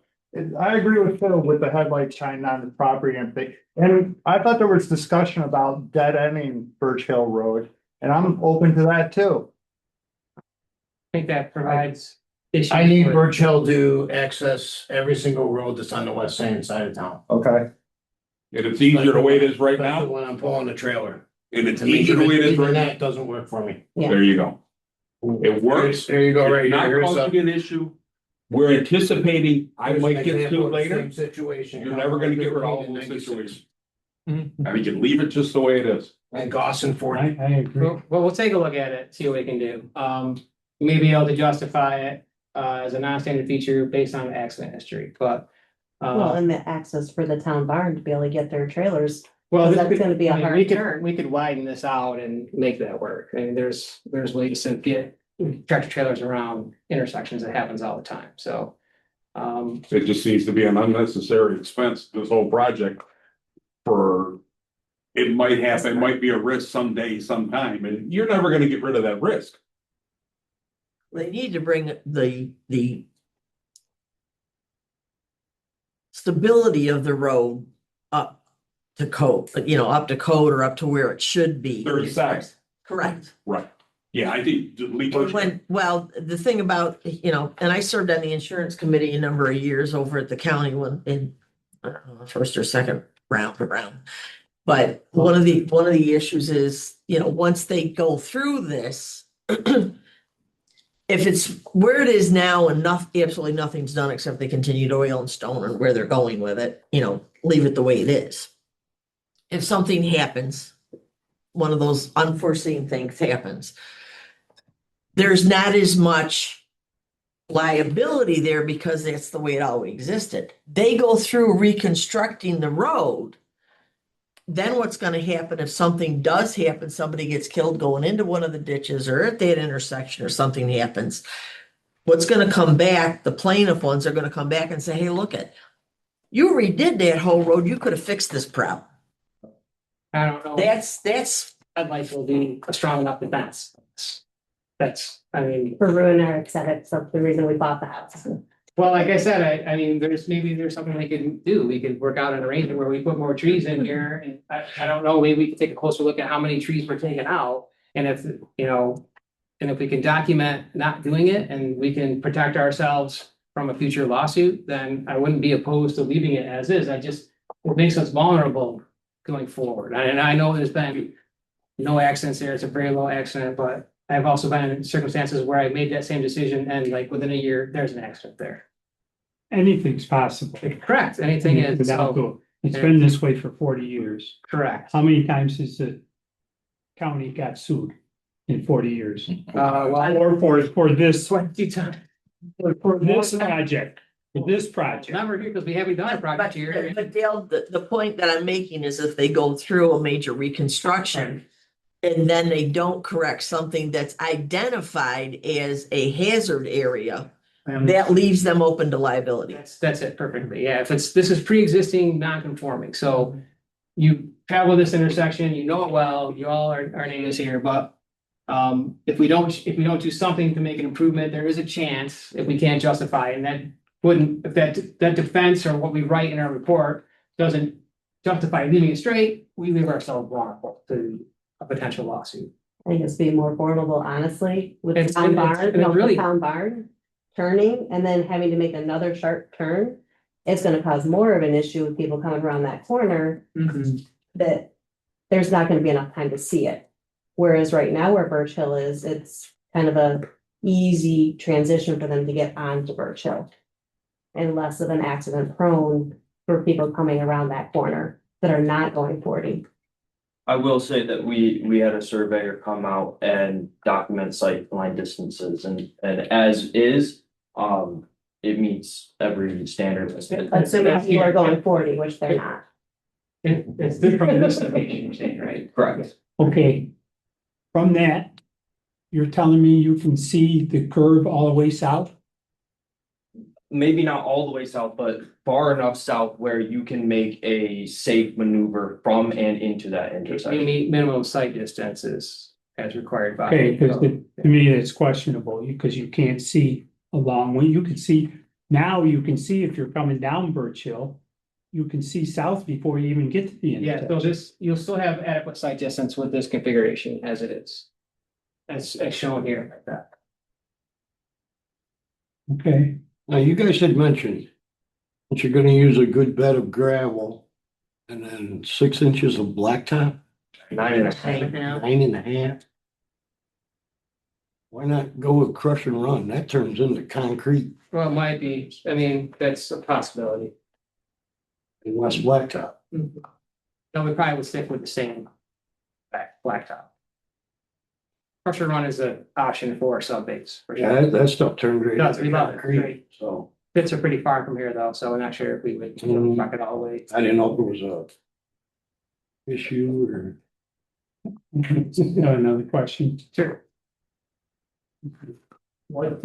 I agree with Phil with the headlights shining on the property and thing. And I thought there was discussion about dead ending Birch Hill Road, and I'm open to that too. I think that provides issue. I need with- Birch Hill to access every single road that's on the west side of town. Okay. And it's easier the way it is right Especially now, when I'm pulling a trailer. and it's To me, easier the way it is even right now. that doesn't work for me. Yeah. There you go. It works. There you go, right It's not here. Here's causing an issue. We're anticipating I here's might an get example sued of the later. same situation. You're never gonna get rid of all those 96. situations. Mhm. We can leave it just the way it is. And Gosson 40. I agree. Well, we'll take a look at it, see what we can do. You may be able to justify it as a non-standard feature based on accident history, but. Well, and the access for the town barn to be able to get their trailers. Well, that's this could- gonna be a I mean, hard we could- turn. We could widen this out and make that work. I mean, there's ways to get tractor trailers around intersections. That happens all the time, so. It just seems to be an unnecessary expense, this whole project. For, it might happen, it might be a risk someday, sometime, and you're never gonna get rid of that risk. They need to bring the stability of the road up to code, up to code or up to where it should be. 37. Correct. Right. Yeah, I think. Well, the thing about, and I served on the insurance committee a number of years over at the county when in, I don't know, first or second round. But one of the issues is, once they go through this, if it's where it is now and absolutely nothing's done except they continue to oil and stone and where they're going with it, leave it the way it is. If something happens, one of those unforeseen things happens, there's not as much liability there because that's the way it always existed. They go through reconstructing the road. Then what's gonna happen if something does happen, somebody gets killed going into one of the ditches or at that intersection or something happens? What's gonna come back, the plaintiff ones are gonna come back and say, hey, look you redid that whole road, you could have fixed this problem. I don't know. That's I'd like to be a strong enough defense. I mean, For ruin our aesthetics, that's the reason we bought the house. well, like I said, I mean, there's something we can do. We could work out an arrangement where we put more trees in here, and I don't know, maybe we could take a closer look at how many trees we're taking out. And if, and if we can document not doing it and we can protect ourselves from a future lawsuit, then I wouldn't be opposed to leaving it as is. It makes us vulnerable going forward. And I know there's been no accidents there. It's a very low accident, but I've also been in circumstances where I made that same decision and like within a year, there's an accident there. Anything's possible. Correct, anything is, Without so, going. It's been this way for 40 years. correct. How many times has the county got sued in 40 years? Well, Or for this, 20 times. for this project, Never here because we haven't done a project here. But Dale, the point that I'm making is if they go through a major reconstruction and then they don't correct something that's identified as a hazard area, that leaves them open to liability. That's it perfectly. Yeah, this is pre-existing non-conforming, so you travel this intersection, you know it well, you all are neighbors here, but if we don't do something to make an improvement, there is a chance if we can't justify it, and that wouldn't, if that defense or what we write in our report doesn't justify leaving it straight, we leave ourselves vulnerable to a potential lawsuit. I think it's be more vulnerable, honestly, with the It's- town and it's- barn, and it the really- town barn. Turning and then having to make another sharp turn. It's gonna cause more of an issue with people coming around that corner that. There's not gonna be enough time to see it. Whereas right now where Birch Hill is, it's kind of a easy transition for them to get onto Birch Hill. And less of an accident prone for people coming around that corner that are not going 40. I will say that we had a surveyor come out and document sight line distances and as is, it meets every standard. Assuming people are going 40, which they're not. It's different from this location, you're saying, right? Correct. okay. From that, you're telling me you can see the curve all the way south? Maybe not all the way south, but far enough south where you can make a safe maneuver from and into that You intersection. meet minimum sight distances as required by. Okay, because to me, it's questionable, because you can't see along, when you can see, now you can see if you're coming down Birch Hill, you can see south before you even get to the Yeah, so you'll still have adequate sight distance with this configuration as it is. As shown here like that. Okay, Now, you guys had mentioned that you're gonna use a good bed of gravel and then 6 inches of blacktop, 9.5. 9.5. Why not go with crush and run? That turns into concrete Well, it might be, I mean, that's a possibility. and less blacktop. No, we probably would stick with the same blacktop. Pressure run is an option for sub base. for sure. Yeah, that stuff turns right Does, into we love it, concrete, right. so Pits are pretty far from here though, so we're not sure if we would rock it all the way. I didn't know if it was a issue or. another question. Sure. What,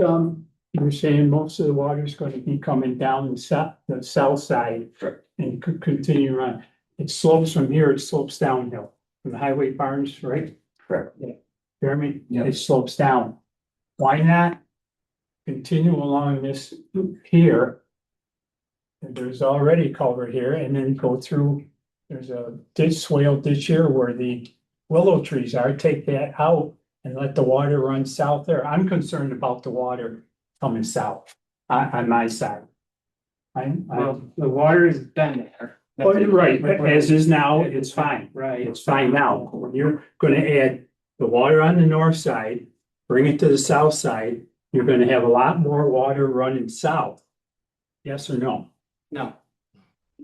you're saying most of the water is going to be coming down the south side. Correct. And could continue on. It slopes from here, it slopes downhill from the highway barns, right? Correct. Yeah. Jeremy? Yeah. It slopes down. Why not continue along this here? And there's already culvert here and then go through, there's a swale ditch here where the willow trees are, take that out and let the water run south there. I'm concerned about the water coming south on my side. Well, the water has been there. Oh, you're right, as is now, it's fine. Right. It's fine now. When you're gonna add the water on the north side, bring it to the south side, you're gonna have a lot more water running south. Yes or no? No,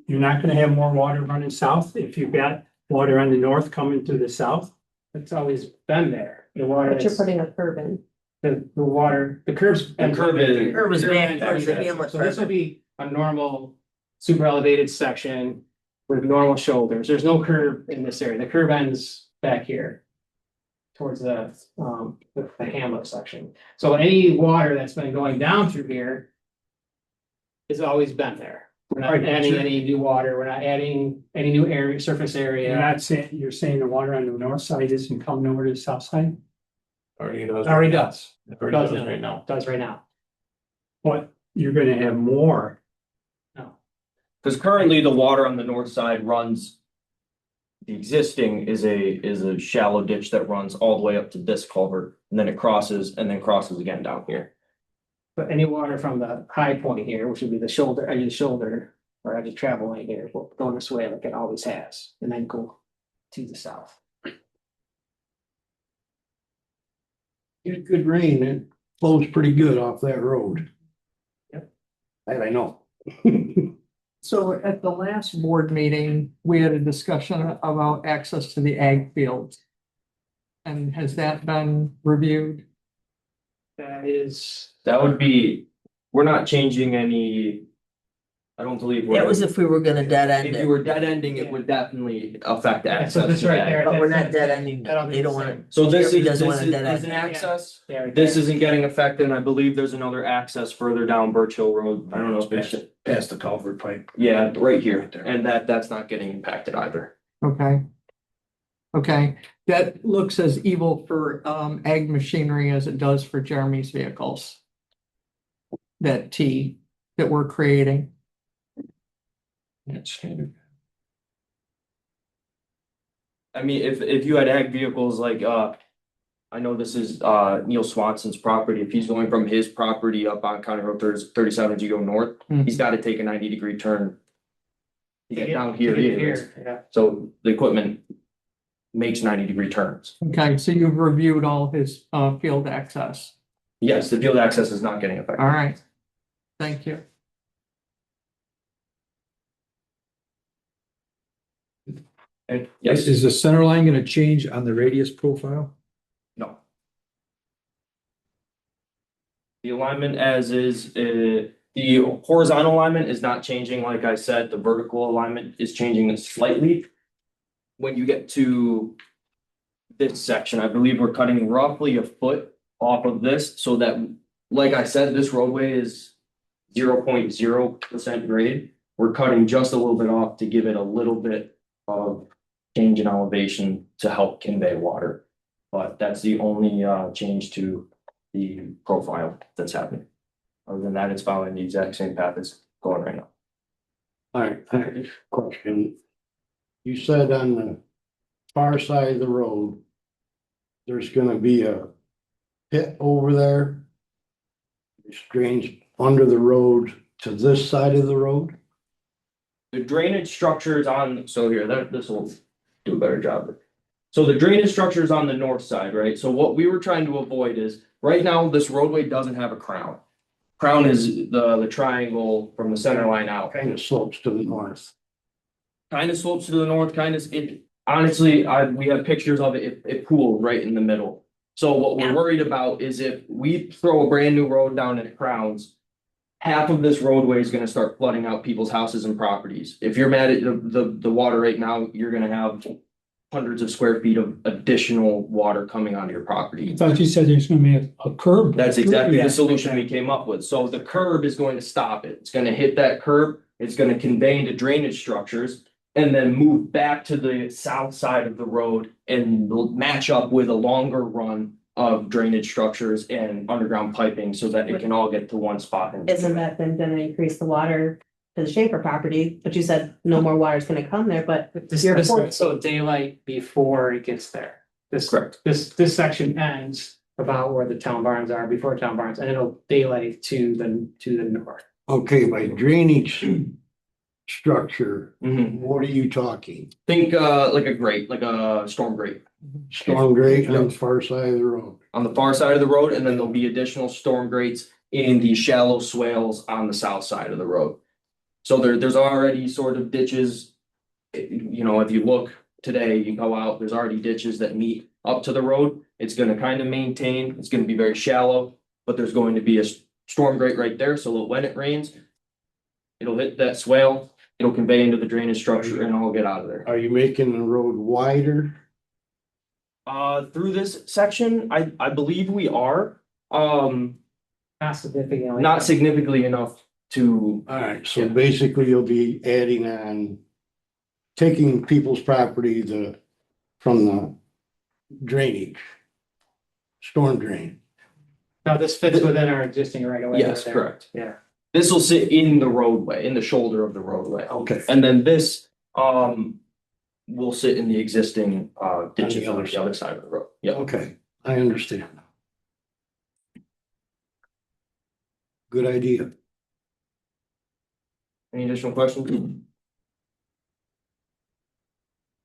You're not gonna have more water running south if you've got water on the north coming to the south? it's always been there. The water But you're is, putting a curb in. the water, the curb's. The curb is- Curb is back ends towards the right there. hamlet So this will curb. be a normal, super elevated section with normal shoulders. There's no curb in this area. The curb ends back here. Towards the hamlet section. So any water that's been going down through here. Has always been there. We're not Right, adding sure. any new water. We're not adding any new area, surface You're area. not saying, you're saying the water on the north side isn't coming over to the south side? Already does. Does right now. But you're gonna have more. No. Because currently the water on the north side runs. The existing is a shallow ditch that runs all the way up to this culvert, and then it crosses and then crosses again down here. But any water from the high point here, which would be the shoulder, edge of the shoulder, or edge of travel lane here, will go this way like it always has, and then go to the south. Get good rain, it flows pretty good off that road. Yep. That I know. So at the last board meeting, we had a discussion about access to the ag fields. And has that been reviewed? That is. That would be, we're not changing any. I don't believe. That was if we were gonna dead end If you it, were dead ending, it would definitely affect Yeah, access. so this to right that. there. but we're not dead ending, I don't they think don't so. wanna. So this Jeremy is, doesn't this wanna is dead end an it. access. Yeah, right This there. isn't getting affected, and I believe there's another access further down Birch Hill Road. I don't know if it's, Past the culvert pipe. yeah, right here, and that's not getting impacted either. Okay. Okay, that looks as evil for ag machinery as it does for Jeremy's vehicles. That T that we're creating. I mean, if you had ag vehicles like, I know this is, Neil Swanson's property, if he's going from his property up on County Road 37 as you go north, he's gotta take a 90-degree turn. To get down here, anyways. Yeah. So the equipment makes 90-degree turns. Okay, so you've reviewed all his field access. Yes, the field access is not getting affected. All right. Thank you. And yes, Is the center line gonna change on the radius profile? no. The alignment as is, the horizontal alignment is not changing, like I said, the vertical alignment is changing slightly. When you get to this section, I believe we're cutting roughly a foot off of this, so that, like I said, this roadway is 0.0% grade. We're cutting just a little bit off to give it a little bit of change in elevation to help convey water. But that's the only change to the profile that's happening. Other than that, it's following the exact same path as going right now. All right, question. You said on the far side of the road, there's gonna be a pit over there. Which drains under the road to this side of the road? The drainage structure is on, so here, this will do a better job. So the drainage structure is on the north side, right? So what we were trying to avoid is, right now, this roadway doesn't have a crown. Crown is the triangle from the center line out. Kind of slopes to the north. Kind of slopes to the north, honestly, we have pictures of it, it pooled right in the middle. So what we're worried about is if we throw a brand new road down at Crowns, half of this roadway is gonna start flooding out people's houses and properties. If you're mad at the water right now, you're gonna have hundreds of square feet of additional water coming onto your property. I thought you said there's gonna be a curb. That's exactly Yeah. the solution we came up with. So the curb is going to stop it. It's gonna hit that curb, it's gonna convey into drainage structures. And then move back to the south side of the road and match up with a longer run of drainage structures and underground piping so that it can all get to one spot. Isn't that then gonna increase the water to the Schaefer property? But you said no more water is gonna come there, but you're for- So daylight before it gets there. This, Correct. this section ends about where the town barns are, before town barns, and it'll daylight to the north. Okay, by drainage structure, Mhm. what are you talking? Think like a grate, like a storm grate Storm grate on the far side of the road. on the far side of the road, and then there'll be additional storm grates in the shallow swales on the south side of the road. So there's already sort of ditches. You know, if you look today, you go out, there's already ditches that meet up to the road. It's gonna kind of maintain, it's gonna be very shallow, but there's going to be a storm grate right there, so that when it rains, it'll hit that swale, it'll convey into the drainage structure and it'll get out of there. Are you making the road wider? Through this section, I believe we are, Not significantly. not significantly enough to, Alright, so Yeah. basically you'll be adding on, taking people's property from the drainage. Storm drain. No, this fits within our existing right away. yes, there. correct. Yeah. This will sit in the roadway, in the shoulder of the roadway. Okay. And then this, will sit in the existing, ditches other on the other side of the road. Yeah. Okay, I understand. Good idea. Any additional questions?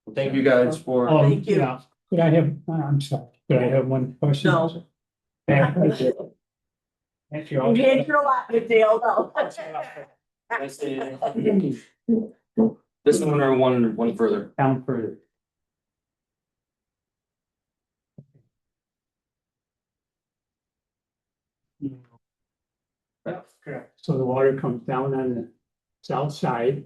Well, thank you guys for. Thank you. Could I have, I'm sorry, could I have one question? No. Thank you. Thank you. all. your lot, Dale, though. This one or one further. Down further. That's correct. So the water comes down on the south side.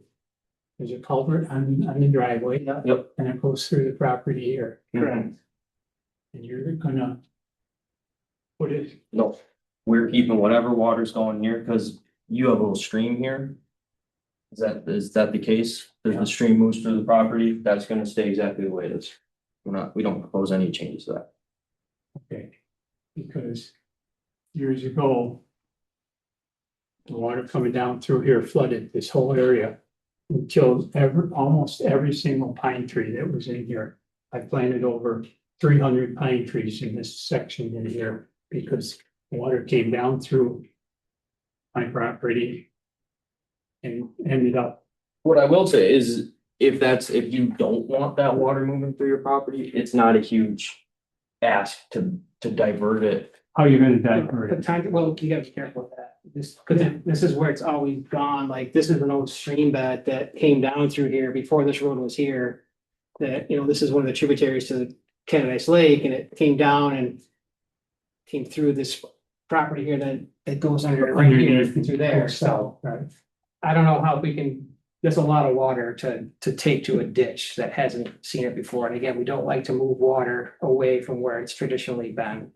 There's a culvert on the driveway. Yep. And it goes through the property here. Correct. And you're gonna put it, No, we're keeping whatever water's going here, cause you have a little stream here. Is that the case? As the stream moves through the property, that's gonna stay exactly the way it is. We don't propose any changes to that. okay, because years ago, the water coming down through here flooded this whole area and killed almost every single pine tree that was in here. I planted over 300 pine trees in this section in here because water came down through my property and ended up. What I will say is, if you don't want that water moving through your property, it's not a huge ask to divert it. How are you gonna divert The it? time, well, you gotta be careful with that. This is where it's always gone. Like, this is an old stream bed that came down through here before this road was here. That, this is one of the tributaries to the Canadice Lake, and it came down and came through this property here that goes under right here through there. So Right. I don't know how we can, there's a lot of water to take to a ditch that hasn't seen it before. And again, we don't like to move water away from where it's traditionally been.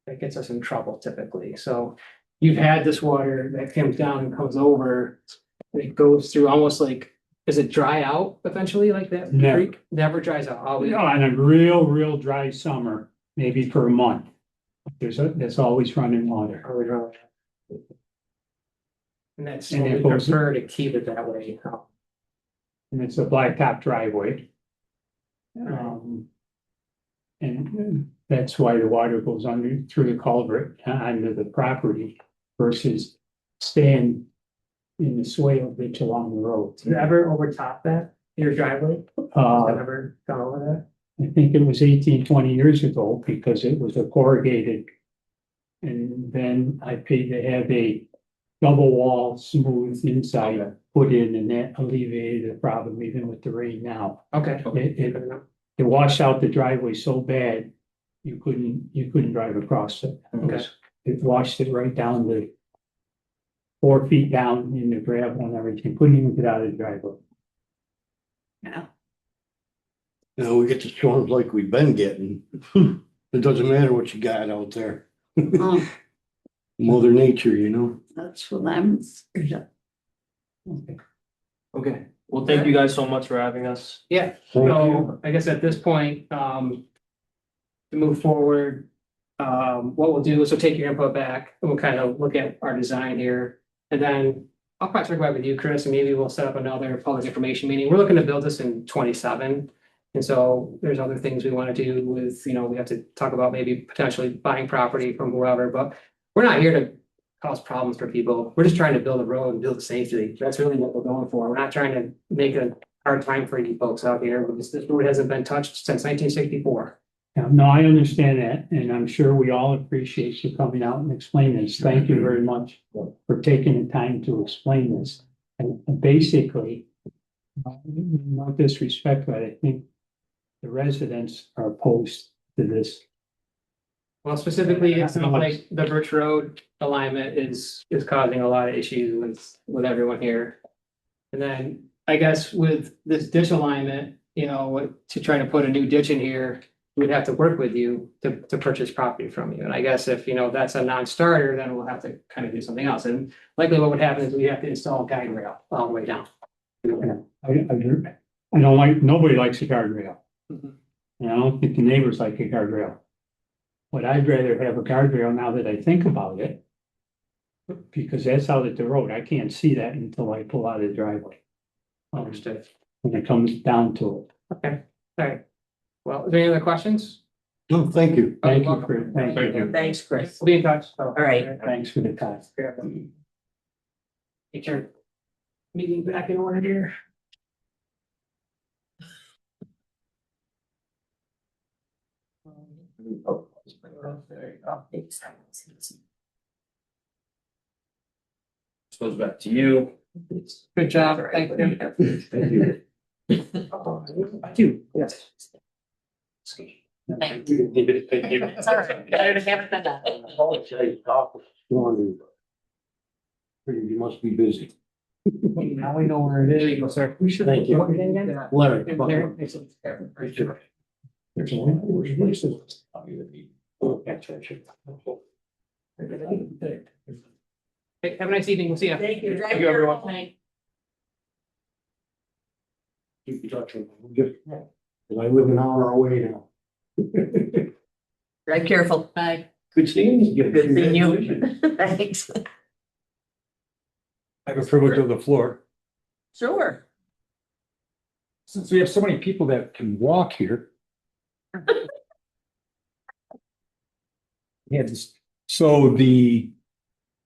That gets us in trouble typically. So you've had this water that comes down and comes over. It goes through almost like, does it dry out eventually like that? Never. Creek? Never dries out. Always. On a real dry summer, maybe for a month. There's always running water. Always dry. And that's And what it we goes- prefer to keep it that way. And it's a blacktop driveway. And that's why the water goes under through the culvert onto the property. versus staying in the swale ditch along the road. Did it ever overtop that, your driveway? Has it ever gone over that? I think it was 18, 20 years ago because it was a corrugated. And then I paid to have a double wall smooth inside put in, and that alleviated the problem even with the rain now. Okay. It washed out the driveway so bad, you couldn't drive across it. Okay. It washed it right down to 4 feet down in the gravel and everything, couldn't even get out of the driveway. You know, we get the storms like we've been getting. It doesn't matter what you got out there. Oh, Mother Nature, you know? that's what I'm. Okay, well, thank you guys so much for having us. Yeah, so I guess at this point, to move forward, what we'll do is we'll take your input back and we'll kind of look at our design here. And then I'll probably circle back with you, Chris, and maybe we'll set up another public information meeting. We're looking to build this in 27. And so there's other things we want to do with, we have to talk about maybe potentially buying property from whoever, but we're not here to cause problems for people. We're just trying to build a road and build it safely. That's really what we're going for. We're not trying to make a hard time for you folks out here. This road hasn't been touched since 1964. Yeah, no, I understand that, and I'm sure we all appreciate you coming out and explaining this. Thank you very much for taking the time to explain this. And basically, no disrespect, but I think the residents are opposed to this. Well, specifically, it sounds like the Birch Road alignment is causing a lot of issues with everyone here. And then I guess with this ditch alignment, to try to put a new ditch in here, we'd have to work with you to purchase property from you. And I guess if, that's a non-starter, then we'll have to kind of do something else. And likely what would happen is we have to install a guide rail all the way down. I don't like, nobody likes a guardrail. Mhm. And I don't think the neighbors like a guardrail. But I'd rather have a guardrail now that I think about it. Because that's out at the road. I can't see that until I pull out of the driveway. Understood. When it comes down to it. Okay, all right. Well, is there any other questions? No, thank you. Thank you, Welcome. Chris. Thank you. Thanks, Chris. We'll be in touch. All right. Thanks for the time. Get your meeting back in order here. This goes back to you. Good job. Thank you. Thank you. I do, yes. Thank you. It's all right. Better to have it than not. You must be busy. Now we know where it is. There you go, sir. We should. Thank you. Larry. There's only four places. Hey, have a nice evening. We'll see you. Thank you. Thank you, everyone. Keep in touch with them. I live an hour away now. Drive careful. Bye. Good seeing you. Good seeing you. Thanks. I have a privilege of the floor. Sure. Since we have so many people that can walk here. Yeah, so the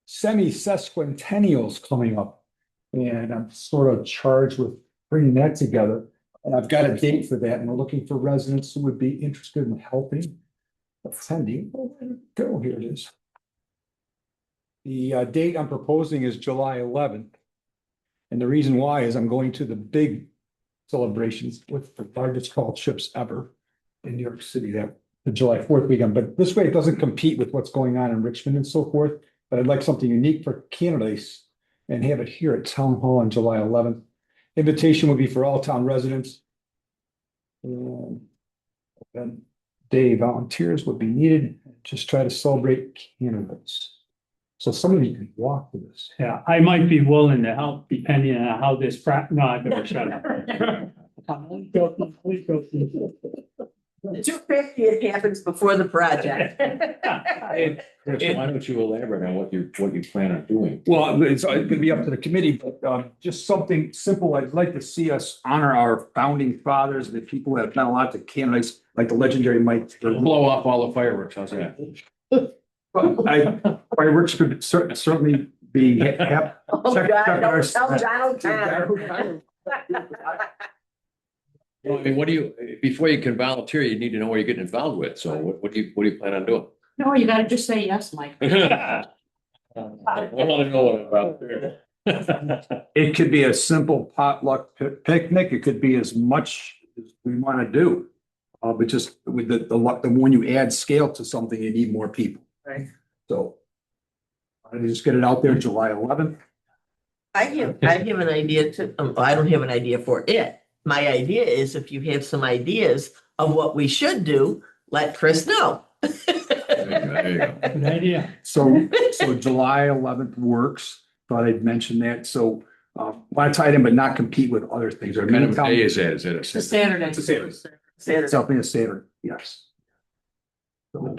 semi-sesquicentennial's coming up. And I'm sort of charged with bringing that together. And I've got a date for that, and we're looking for residents who would be interested in helping. Attending. Oh, where did it go? Here it is. The date I'm proposing is July 11th. And the reason why is I'm going to the big celebrations with the largest tall ships ever in New York City, that the July 4th weekend. But this way it doesn't compete with what's going on in Richmond and so forth. But I'd like something unique for candidates and have it here at Town Hall on July 11th. Invitation would be for all town residents. And day volunteers would be needed. Just try to celebrate candidates. So somebody can walk with us. Yeah, I might be willing to help depending on how this no, I better shut up. 250, it happens before the project. Chris, why don't you elaborate on what you plan on doing? Well, it's gonna be up to the committee, but just something simple. I'd like to see us honor our founding fathers, the people that have done a lot to candidates, like the legendary Mike. Blow off all the fireworks, how's that? I Fireworks could certainly be. Oh, Check- God, check our- don't tell Donald Trump. Well, I mean, what do you, before you can volunteer, you need to know what you're getting involved with. So what do you plan on doing? No, you gotta just say yes, Mike. I want to know what I'm about there. It could be a simple potluck picnic. It could be as much as we want to do. But just with when you add scale to something, you need more people. Right. So I just get it out there July 11th. I give an idea to, I don't have an idea for it. My idea is if you have some ideas of what we should do, let Chris know. There you go. Good idea. So July 11th works. Thought I'd mention that. So want to tie it in, but not compete with other things. Or What kind of a day is that? Is it It's a Saturday. It's a Saturday. Saturday. Something a Saturday, yes. So,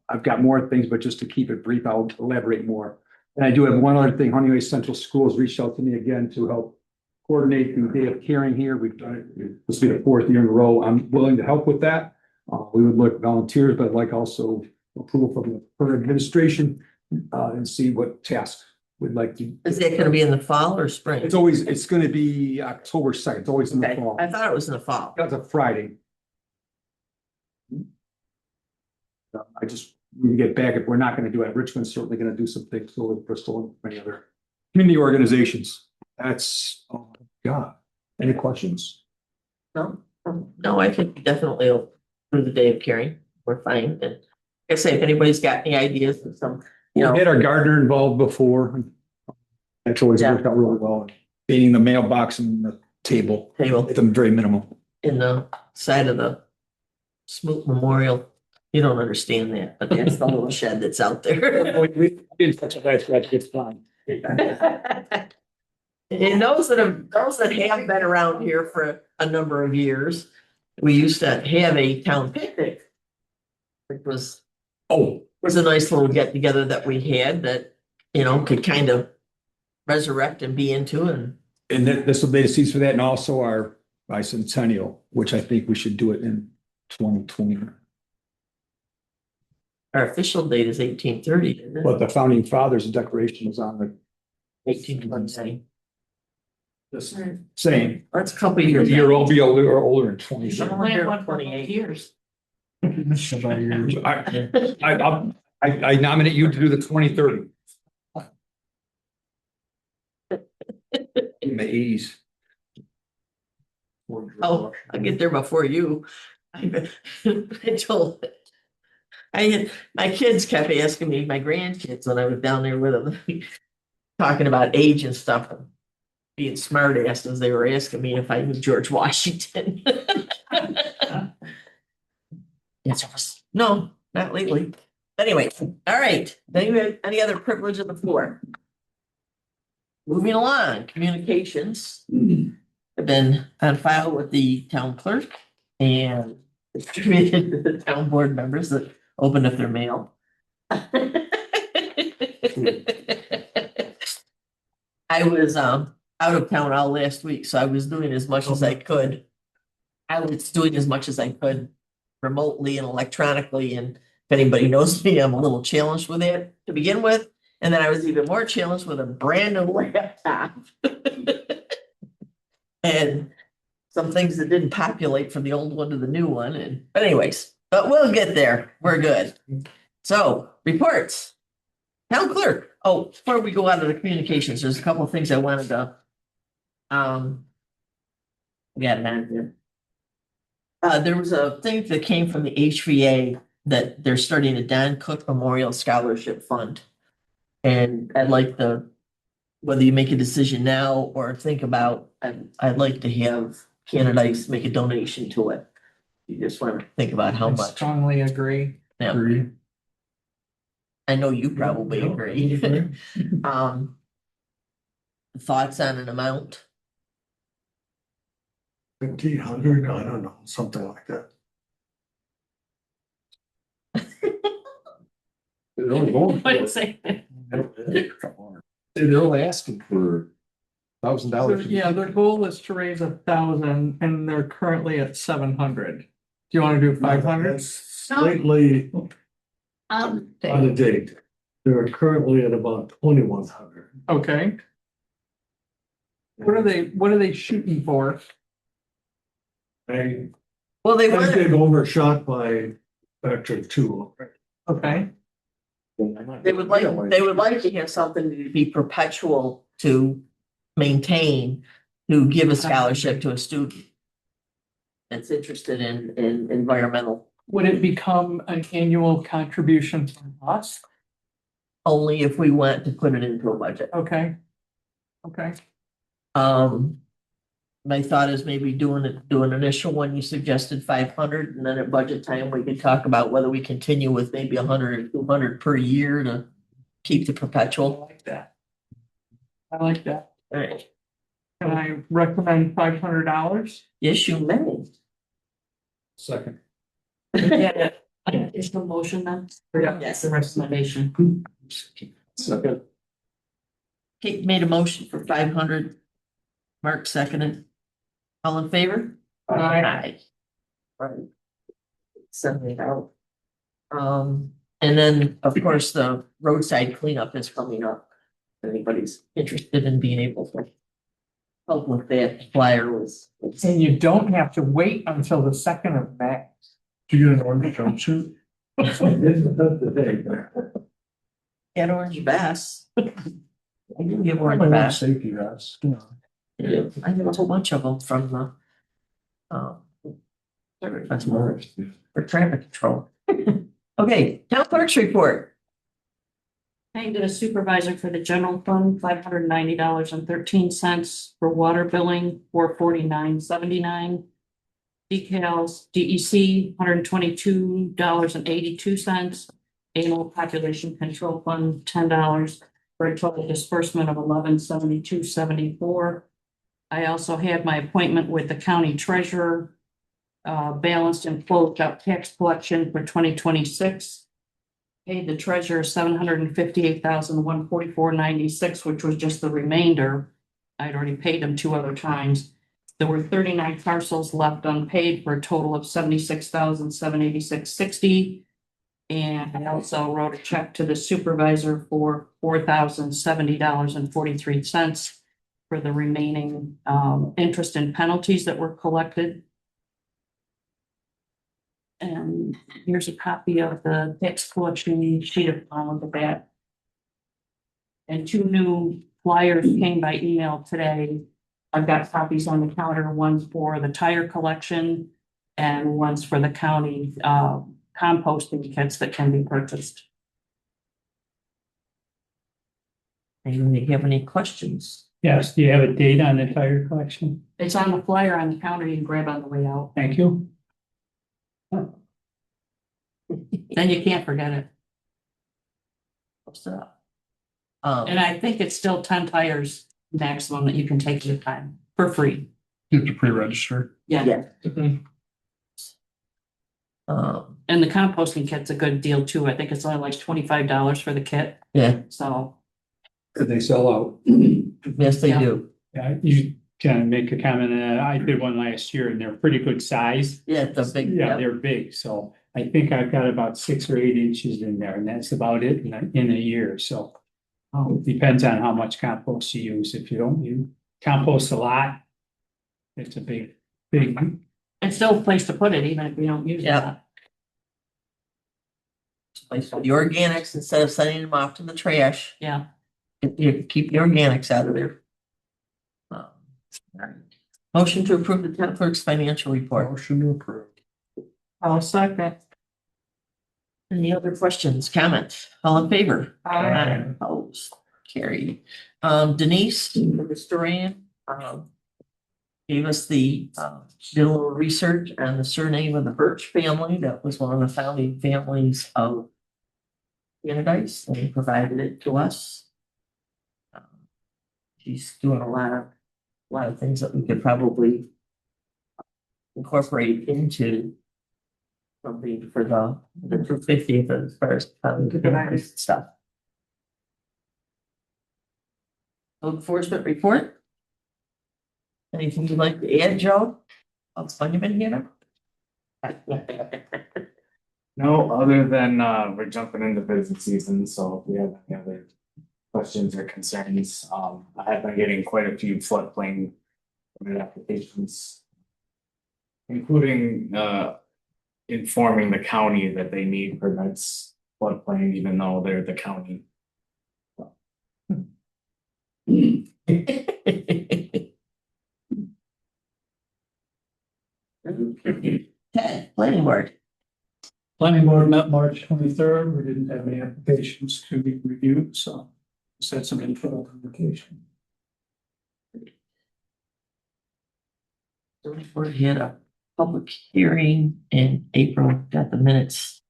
I've got more things, but just to keep it brief, I'll elaborate more. And I do have one other thing. Honeyway Central Schools reached out to me again to help coordinate the day of caring here. We've done it. This will be the 4th year in a row. I'm willing to help with that. We would look volunteers, but I'd like also approval from the current administration and see what tasks we'd like to. Is that gonna be in the fall or spring? It's gonna be October 2nd. It's always in the Okay, fall. I thought it was in the fall. That's a Friday. I just need to get back. If we're not gonna do it, Richmond's certainly gonna do some things, so with Bristol and many other community organizations. That's, oh my God. Any questions? No, I think definitely through the day of caring, we're fine. And like I say, if anybody's got any ideas of some, you We know, had our gardener involved before. That's always worked out really well. Painting the mailbox and the table, table with them very minimal. in the side of the Smoot Memorial. You don't understand that, but that's the little shed that's out there. In such a nice way, it's fun. And those that have been around here for a number of years, we used to have a town picnic. Which was a nice little get together that we had that, you know, could kind of resurrect and be into and. And this will be the seeds for that, and also our bicentennial, which I think we should do it in 2020. Our official date is 1830, isn't it? But the founding fathers' declaration was on the 1829. same. That's a couple of years. You're all be older in 20. Some are here 28 years. I nominate you to do the 2030. In the 80s. Oh, I'll get there before you. I told. My kids kept asking me, my grandkids, when I was down there with them, talking about age and stuff. Being smart ass as they were asking me if I knew George Washington. Yes, no, not lately. Anyway, all right. Any other privilege of the floor? Moving along, communications. I've been on file with the town clerk and distributed to the town board members that opened up their mail. I was out of town all last week, so I was doing as much as I could. I was doing as much as I could remotely and electronically, and if anybody knows me, I'm a little challenged with it to begin with. And then I was even more challenged with a brand new laptop. And some things that didn't populate from the old one to the new one. But anyways, but we'll get there. We're good. So reports. Town clerk. Oh, before we go out of the communications, there's a couple of things I wanted to get it on here. There was a thing that came from the HVA that they're starting a Don Cook Memorial Scholarship Fund. And I'd like whether you make a decision now or think about, I'd like to have candidates make a donation to it. You just want to think about how I much. strongly agree. Yeah. I know you probably agree. Thoughts on an amount? 1,500, I don't know, something like that. They're only going What is it? They're only asking for $1,000. Yeah, their goal is to raise 1,000 and they're currently at 700. Do you want to do 500? That's slightly Um, out of date. They're currently at about 2,100. Okay. What are they shooting for? I Well, they think want, they've overshot by factor of 2. Okay, they would like to have something to be perpetual to maintain, to give a scholarship to a student that's interested in environmental, would it become an annual contribution from us? only if we want to put it into a budget. Okay. Okay, My thought is maybe do an initial one, you suggested 500, and then at budget time, we could talk about whether we continue with maybe 100 or 200 per year to keep the I perpetual. like that. I like that. All right. Can I recommend $500? Yes, you may. Second. Yeah, is the motion then? Yes, the recommendation. Second. Kate made a motion for 500. Mark seconded. All in favor? Aye. Right. Send it out. And then, of course, the roadside cleanup is coming up. If anybody's interested in being able to help with that, flyer was. And you don't have to wait until the 2nd of May. Do you get an orange jumpsuit? Get orange bass. I didn't get orange bass. Safety vest. Yeah, I have a whole bunch of them from the. That's more for traffic control. Okay, town clerk's report. Paying to the supervisor for the general fund, $590.13 for water billing, $449.79. Decals, DEC, $122.82. Annual population control fund, $10 for a total disbursement of $1172.74. I also had my appointment with the county treasurer. Balanced and closed out tax collection for 2026. Paid the treasurer $758,144.96, which was just the remainder. I'd already paid them 2 other times. There were 39 parcels left unpaid for a total of $76,786.60. And I also wrote a check to the supervisor for $4,070.43 for the remaining interest and penalties that were collected. And here's a copy of the tax collection sheet of the bat. And 2 new flyers came by email today. I've got copies on the counter, one's for the tire collection and one's for the county composting kits that can be purchased. Anybody have any questions? Yes, do you have a date on the tire collection? It's on the flyer on the counter, you can grab on the way out, Thank you. then you can't forget it. What's that? And I think it's still 10 tires maximum that you can take at a time for free. You have to pre-register. Yeah, And the composting kit's a good deal too. I think it's only like $25 for the kit, yeah, so. Could they sell out? yes, they Yeah. do. Yeah, you can make a comment on that. I did one last year and they're pretty good size. Yeah, it's a big, Yeah, yeah, they're big, so I think I've got about 6 or 8 inches in there, and that's about it in a year, so. It depends on how much compost you use. If you don't use compost a lot, it's a big. It's still a place to put it, even if we don't use it. Yeah. place for the organics instead of sending them off to the trash. Yeah. You keep the organics out of there. Motion to approve the town clerk's financial report. Motion to approve. I'll second. Any other questions, comments? All in favor? Aye. Opposed, carried. Denise, the historian, gave us did a little research on the surname of the Birch family. That was one of the founding families of Canadice, and he provided it to us. She's doing a lot of things that we could probably incorporate into something for the 250th as far as stuff. Code enforcement report. Anything you'd like to add, Joe? I'll find him in here. No, other than, we're jumping into busy season, so if you have any other questions or concerns, I have been getting quite a few floodplain permit applications. Including, informing the county that they need permits floodplain, even though they're the county. Ted, planning board. Planning board met March 23rd. We didn't have any applications to be reviewed, so just had some info on vacation. We had a public hearing in April, got the minutes.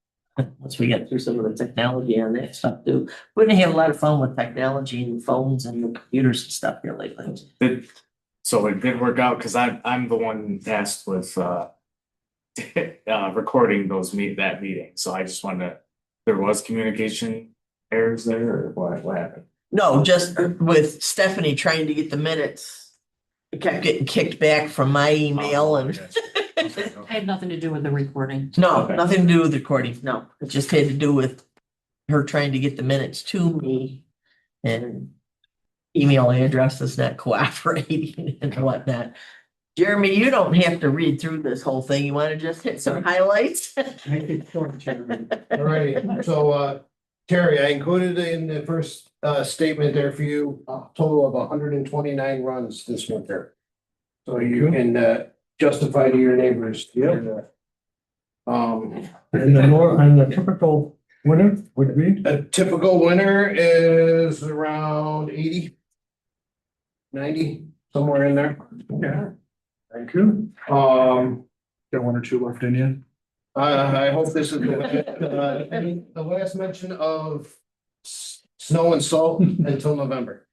Once we got through some of the technology on that stuff too. We're gonna have a lot of fun with technology and phones and the computers and stuff here lately. So it did work out, cause I'm the one tasked with, recording that meeting, so I just wanted to, there was communication errors there, or what happened? No, just with Stephanie trying to get the minutes. It kept getting kicked back from my email and. It had nothing to do with the recording. No, Okay. nothing to do with recording, no, it just had to do with her trying to get the minutes to me. And email address is not cooperating and whatnot. Jeremy, you don't have to read through this whole thing, you wanna just hit some highlights? Make it short, Chairman. All right, so, Terry, I included in the first, statement there for you, a total of 129 runs this winter. So you can, justify to your neighbors. Yep. Um, And the typical winter would be? a typical winter is around 80, 90, somewhere in there. Yeah. Thank you. Um, Got one or two left in you. I hope this is the last mention of snow and salt until November.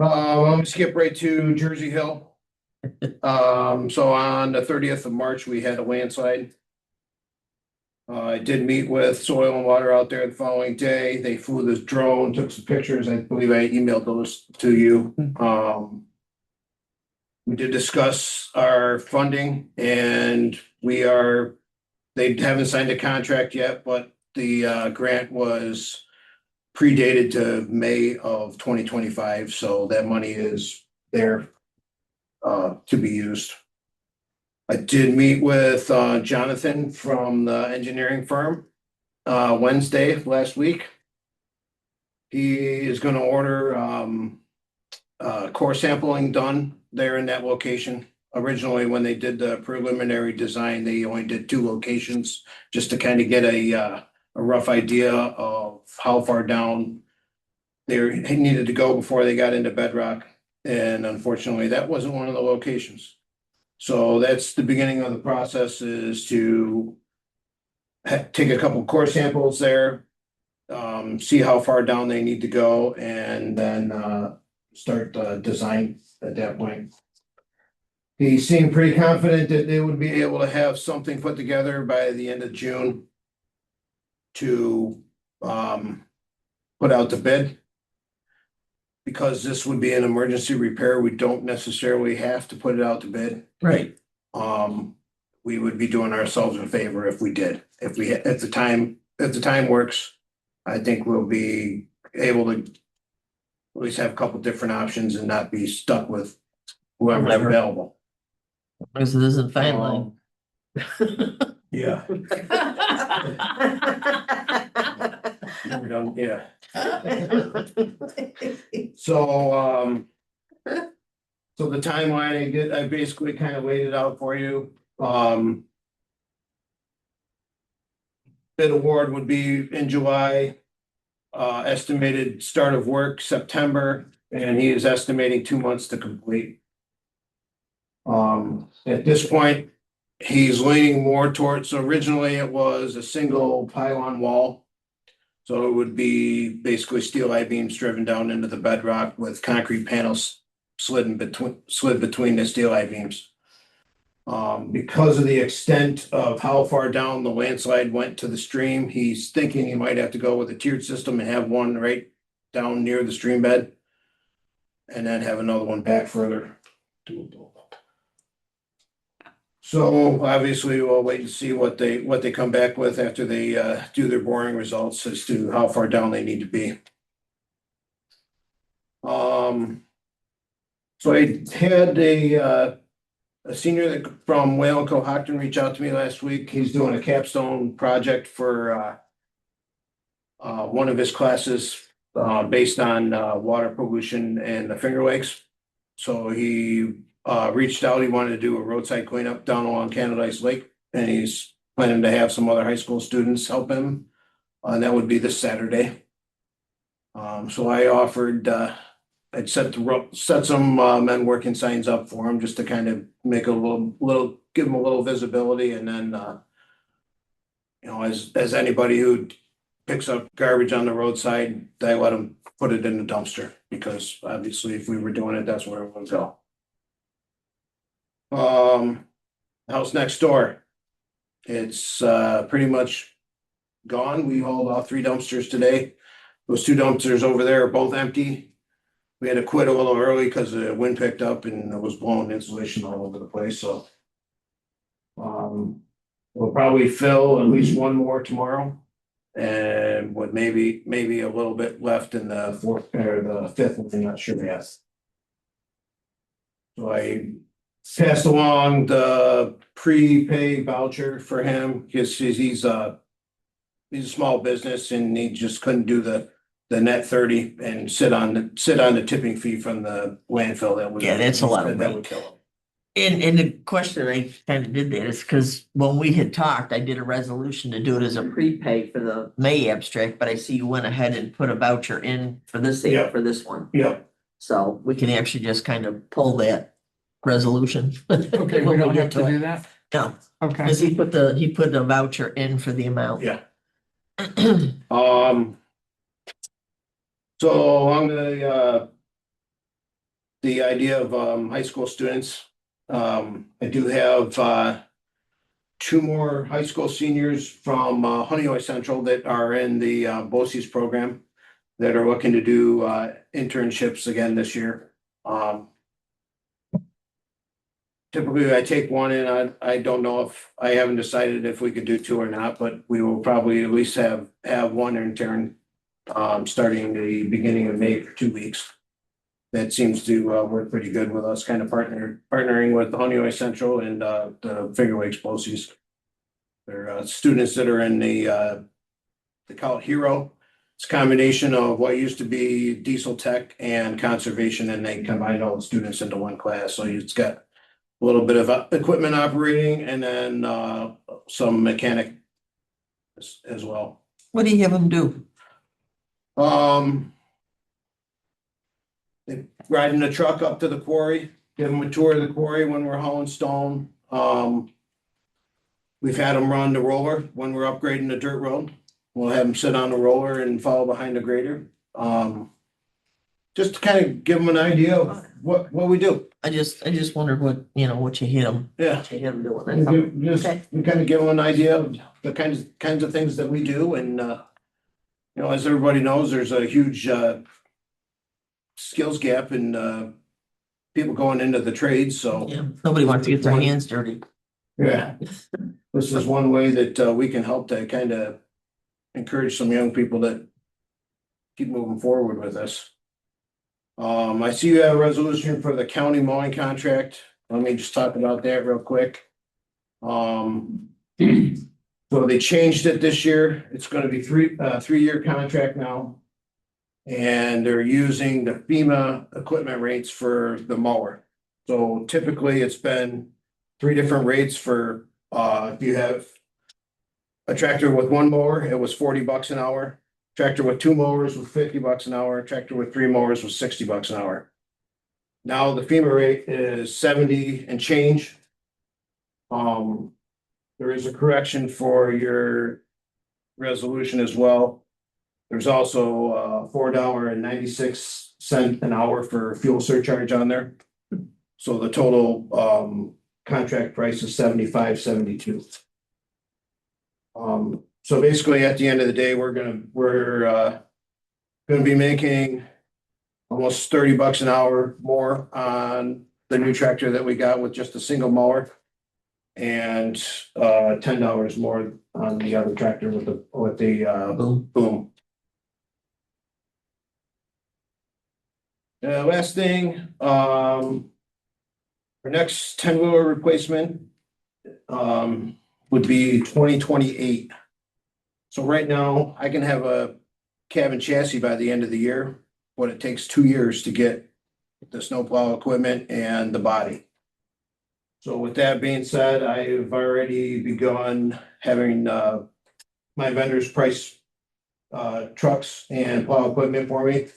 Let me skip right to Jersey Hill. So on the 30th of March, we had a landslide. I did meet with Soil and Water out there the following day. They flew this drone, took some pictures. I believe I emailed those to you. We did discuss our funding and they haven't signed a contract yet, but the grant was predated to May of 2025, so that money is there to be used. I did meet with Jonathan from the engineering firm Wednesday last week. He is gonna order core sampling done there in that location. Originally, when they did the preliminary design, they only did 2 locations just to kind of get a rough idea of how far down they needed to go before they got into bedrock. And unfortunately, that wasn't one of the locations. So that's the beginning of the process, is to take a couple core samples there, see how far down they need to go, and then start the design at that point. He seemed pretty confident that they would be able to have something put together by the end of June to put out the bid. Because this would be an emergency repair, we don't necessarily have to put it out to bid. Right. We would be doing ourselves a favor if we did. If the time works, I think we'll be able to at least have a couple different options and not be stuck with whoever's Whoever. available. Because it isn't fine line. Yeah. Yeah. So, so the timeline I basically kind of laid it out for you. Bid award would be in July. Estimated start of work September, and he is estimating 2 months to complete. At this point, he's leaning more towards, so originally it was a single pylon wall. So it would be basically steel I-beams driven down into the bedrock with concrete panels slid between the steel I-beams. Because of the extent of how far down the landslide went to the stream, he's thinking he might have to go with a tiered system and have one right down near the stream bed. And then have another one back further. So obviously we'll wait and see what they come back with after they do their boring results as to how far down they need to be. So I had a senior from Whale and Cohocton reach out to me last week. He's doing a capstone project for one of his classes based on water pollution in the Finger Lakes. So he reached out, he wanted to do a roadside cleanup down along Canadice Lake, and he's planning to have some other high school students help him. And that would be this Saturday. So I offered, I'd set some men working signs up for him just to kind of make a little, give him a little visibility, and then you know, as anybody who picks up garbage on the roadside, I let them put it in the dumpster, because obviously if we were doing it, that's where it would go. House next door, it's pretty much gone. We hauled off 3 dumpsters today. Those 2 dumpsters over there are both empty. We had to quit a little early because the wind picked up and it was blowing insulation all over the place, so we'll probably fill at least 1 more tomorrow, and with maybe a little bit left in the 4th or the 5th one, I'm not sure yet. So I passed along the prepay voucher for him, because he's a small business and he just couldn't do the net 30 and sit on the tipping fee from the landfill. That would, Yeah, that's a lot of that money. would kill him. And the question I kind of did that is because when we had talked, I did a resolution to do it as a prepay for the May abstract, but I see you went ahead and put a voucher in for this, Yeah. for this one. Yeah. So we can actually just kind of pull that resolution. Okay, we don't have to do that? No, Okay. because he put the voucher in for the amount. Yeah. So along the idea of high school students, I do have 2 more high school seniors from Honeoye Central that are in the BOCES program that are looking to do internships again this year. Typically I take 1 in. I don't know if, I haven't decided if we could do 2 or not, but we will probably at least have 1 intern starting the beginning of May for 2 weeks. That seems to work pretty good with us, kind of partnering with the Honeoye Central and the Finger Lakes BOCES. They're students that are in they call it HERO. It's a combination of what used to be diesel tech and conservation, and they combined all the students into 1 class. So it's got a little bit of equipment operating and then some mechanic as well. What do you have them do? They ride in the truck up to the quarry, give them a tour of the quarry when we're hauling stone. We've had them run the roller when we're upgrading the dirt road. We'll have them sit on the roller and follow behind the grader. Just to kind of give them an idea of what we do. I just wondered what you hit them. Yeah. What you hit them doing. That's all. Just kind of give them an idea of the kinds of things that we do, and as everybody knows, there's a huge skills gap in people going into the trades. So Yeah, nobody wants to get their hands dirty. yeah, this is one way that we can help to kind of encourage some young people that keep moving forward with this. I see you have a resolution for the county mowing contract. Let me just talk about that real quick. So they changed it this year. It's gonna be 3-year contract now. And they're using the FEMA equipment rates for the mower. So typically it's been 3 different rates for, if you have a tractor with 1 mower, it was $40 an hour. Tractor with 2 mowers was $50 an hour. Tractor with 3 mowers was $60 an hour. Now the FEMA rate is 70 and change. There is a correction for your resolution as well. There's also $4.96 an hour for fuel surcharge on there. So the total contract price is $75.72. So basically, at the end of the day, we're gonna be making almost $30 an hour more on the new tractor that we got with just a single mower. and $10 more on the other tractor with the boom. Last thing, our next 10-wheeler replacement would be 2028. So right now, I can have a cabin chassis by the end of the year, but it takes 2 years to get the snowplow equipment and the body. So with that being said, I've already begun having my vendors price trucks and plow equipment for me.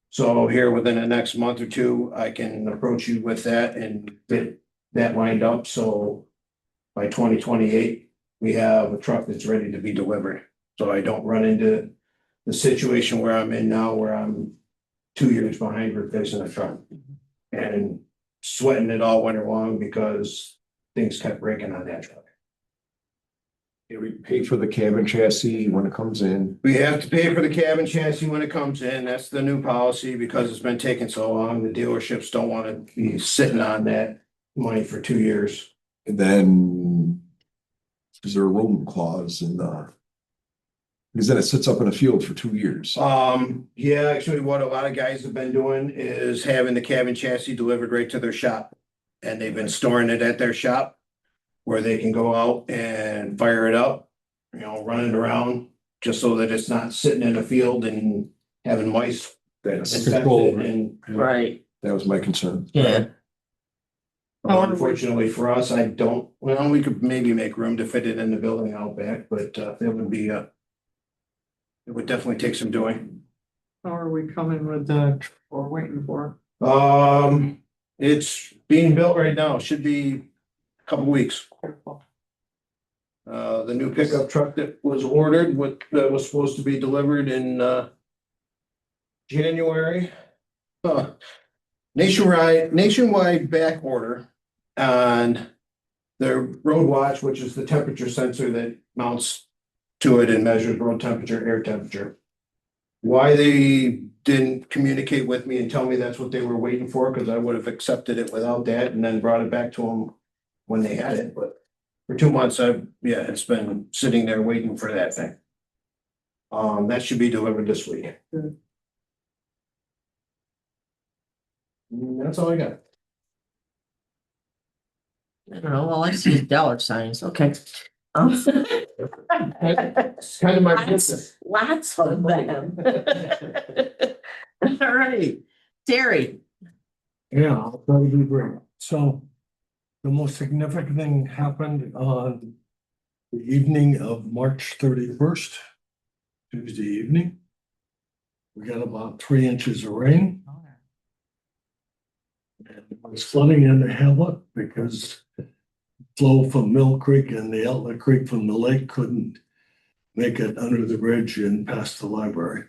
So here within the next month or two, I can approach you with that and get that lined up. So by 2028, we have a truck that's ready to be delivered. So I don't run into the situation where I'm in now, where I'm 2 years behind replacing a truck and sweating it all winter long because things kept breaking on that truck. Yeah, we pay for the cabin chassis when it comes in. We have to pay for the cabin chassis when it comes in. That's the new policy because it's been taking so long. The dealerships don't want to be sitting on that money for 2 years. And then is there a room clause in because then it sits up in a field for 2 years. Yeah, actually what a lot of guys have been doing is having the cabin chassis delivered right to their shop. And they've been storing it at their shop where they can go out and fire it up, run it around just so that it's not sitting in a field and having mice. That's control. And Right, that was my concern. yeah. unfortunately for us, we could maybe make room to fit it in the building out back, but it would definitely take some doing. How are we coming with the, we're waiting for? It's being built right now, should be a couple weeks. The new pickup truck that was ordered, that was supposed to be delivered in January. Nationwide back order on the Road Watch, which is the temperature sensor that mounts to it and measures road temperature, air temperature. Why they didn't communicate with me and tell me that's what they were waiting for, because I would have accepted it without that and then brought it back to them when they had it, but for 2 months, it's been sitting there waiting for that thing. That should be delivered this week. That's all I got. I don't know, all I see is dollar signs, okay. It's kind of my business. Lots of them. All right, Terry. Yeah, I'll try to be brief. So the most significant thing happened on the evening of March 31st, Tuesday evening. We got about 3 inches of rain. And it was flooding in the hamlet because flow from Mill Creek and the outlet creek from the lake couldn't make it under the bridge and past the library.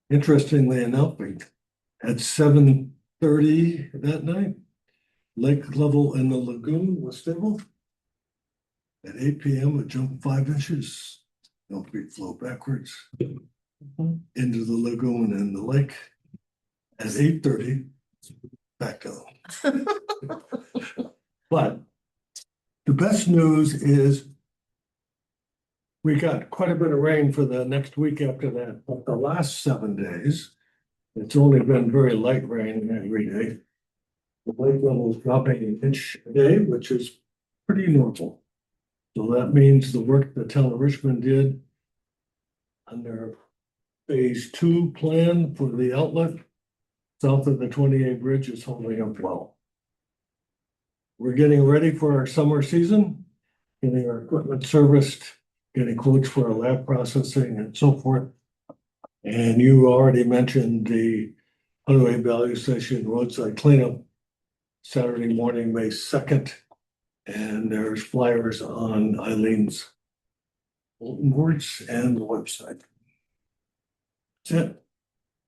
Interestingly enough, at 7:30 that night, lake level in the lagoon was stable. At 8 p.m. it jumped 5 inches. Mill Creek flow backwards into the lagoon and the lake. At 8:30, back down. But the best news is we got quite a bit of rain for the next week after that, but the last 7 days, it's only been very light rain every day. The lake level is dropping an inch a day, which is pretty normal. So that means the work the town of Richmond did under phase 2 plan for the outlet south of the 28 bridge is holding up well. We're getting ready for our summer season, getting our equipment serviced, getting quotes for our lab processing and so forth. And you already mentioned the Underway Value Station roadside cleanup Saturday morning, May 2nd. And there's flyers on Eileen's bulletin boards and the website. That's it.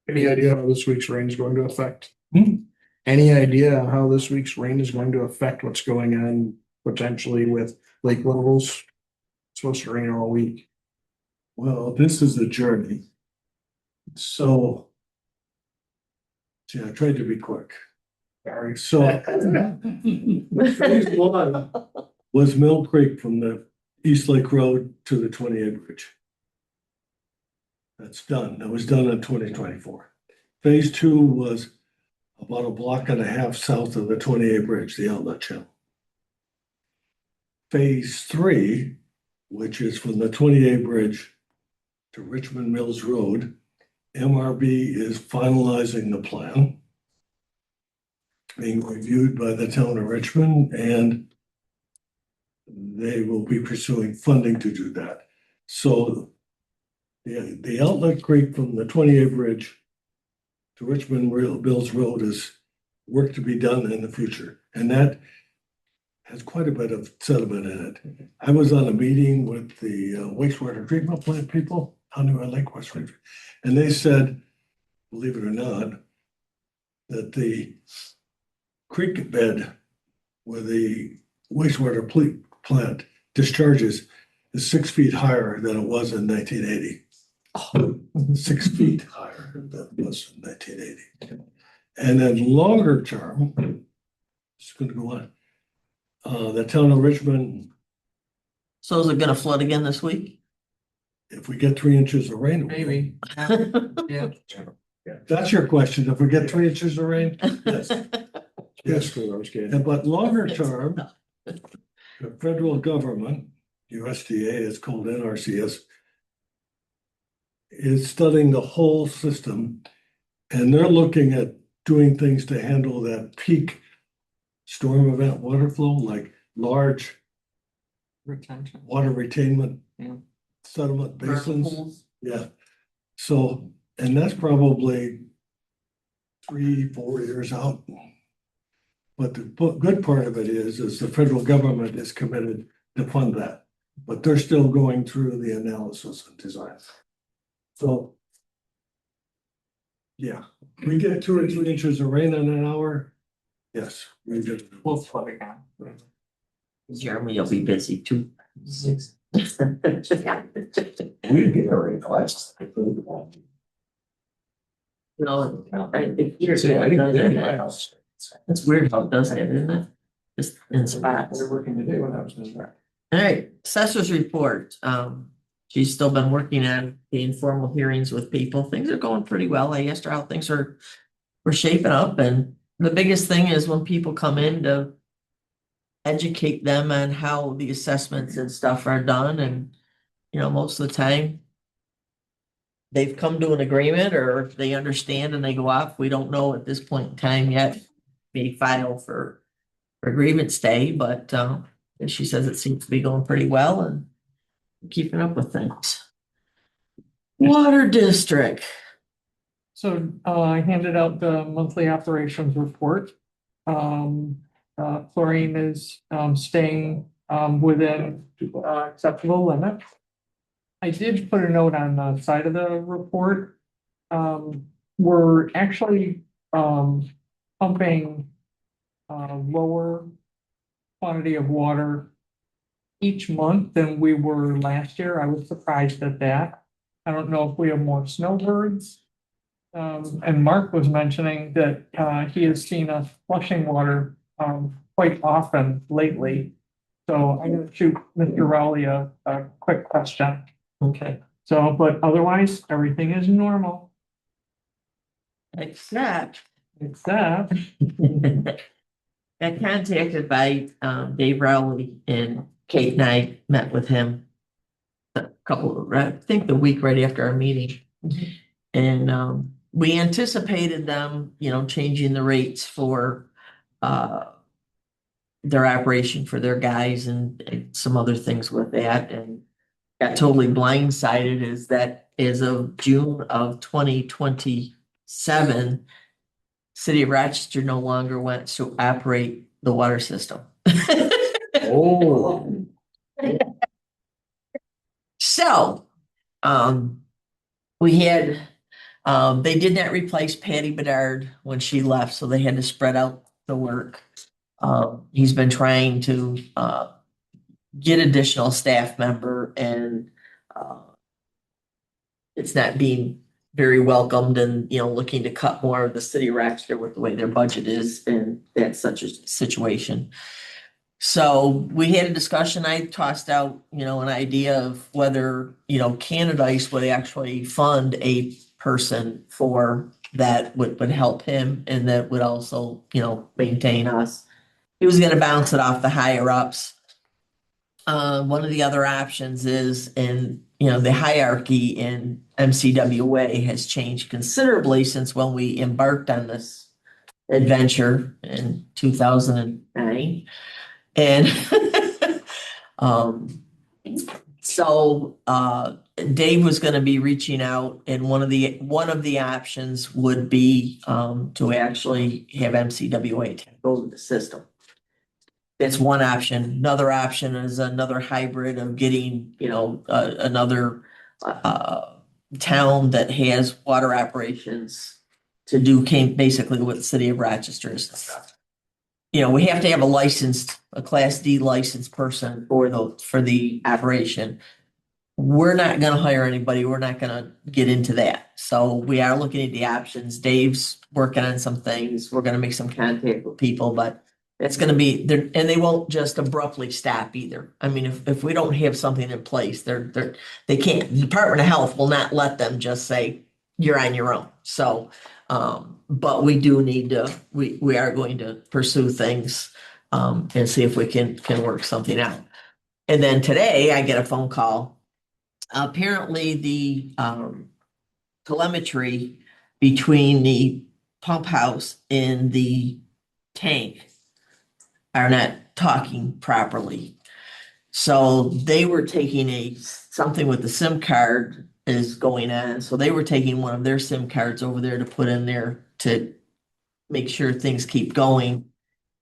Any idea how this week's rain is going to affect? Any idea how this week's rain is going to affect what's going on potentially with lake levels? It's supposed to rain all week. Well, this is a journey. So, I tried to be quick. Sorry. So, phase 1 was Mill Creek from the East Lake Road to the 28 Bridge. That's done. That was done in 2024. Phase 2 was about a block and a half south of the 28 Bridge, the outlet channel. Phase 3, which is from the 28 Bridge to Richmond Mills Road, MRB is finalizing the plan, being reviewed by the town of Richmond, and they will be pursuing funding to do that. So the outlet creek from the 28 Bridge to Richmond Mills Road is work to be done in the future, and that has quite a bit of sediment in it. I was on a meeting with the wastewater treatment plant people, Honeywell Lake West River, and they said, believe it or not, that the creek bed where the wastewater plant discharges is 6 feet higher than it was in 1980. 6 feet higher than it was in 1980. And then longer term, it's going to go on. The town of Richmond, So is it gonna flood again this week? if we get 3 inches of rain. Maybe. Yeah. That's your question. If we get 3 inches of rain? Yes. Yes, what I was getting. But longer term, the federal government, USDA, is called NRCS, is studying the whole system, and they're looking at doing things to handle that peak storm event water flow, like large Retention. water retainment Yeah. settlement Vernal basins. pools? Yeah. So, and that's probably 3-4 years out. But the good part of it is the federal government is committed to fund that, but they're still going through the analysis and design. So, yeah, we get 2 or 3 inches of rain in an hour. Yes, we do. We'll flood again. Jeremy will be busy too. We get a rain class. No, it's weird. See, I didn't get it in my It's house. weird how it does that, isn't it? Just in spots. They're working today when I was in there. All right, assessor's report. She's still been working on the informal hearings with people. Things are going pretty well. I asked her how things were shaping up, and the biggest thing is when people come in to educate them on how the assessments and stuff are done, and most of the time they've come to an agreement or they understand and they go off. We don't know at this point in time yet. May file for grievance day, but she says it seems to be going pretty well and keeping up with things. Water district. So I handed out the monthly operations report. Chlorine is staying within acceptable limit. I did put a note on the side of the report. We're actually pumping lower quantity of water each month than we were last year. I was surprised at that. I don't know if we have more snowbirds. And Mark was mentioning that he has seen us flushing water quite often lately. So I'm gonna shoot Mr. Rowley a quick question. Okay. So, but otherwise, everything is normal, Except except got contacted by Dave Rowley, and Kate and I met with him I think the week right after our meeting. And we anticipated them, changing the rates for their operation for their guys and some other things with that, and got totally blindsided is that as of June of 2027, City of Rochester no longer wants to operate the water system. Oh. So, we had, they did not replace Patty Bedard when she left, so they had to spread out the work. He's been trying to, get additional staff member, and, it's not being very welcomed, and, looking to cut more of the City of Rochester with the way their budget is, and that's such a situation. So we had a discussion, I tossed out, an idea of whether, Canadice would actually fund a person for that would help him and that would also, maintain us. He was gonna bounce it off the higher ups. One of the other options is the hierarchy in MCWA has changed considerably since when we embarked on this adventure in 2009. And so Dave was gonna be reaching out, and one of the options would be to actually have MCWA take over the system. That's one option. Another option is another hybrid of getting, another town that has water operations to do basically what the city of Rochester is and stuff. We have to have a Class D licensed person for the operation. We're not gonna hire anybody. We're not gonna get into that. So we are looking at the options. Dave's working on some things. We're gonna make some contact with people, but it's gonna be there, and they won't just abruptly stop either. I mean, if we don't have something in place, they can't, the Department of Health will not let them just say, you're on your own. So, but we do need to, we are going to pursue things, and see if we can work something out. And then today I get a phone call. Apparently the, telemetry between the pump house and the tank are not talking properly. So they were taking something with the SIM card is going on. So they were taking one of their SIM cards over there to put in there to make sure things keep going.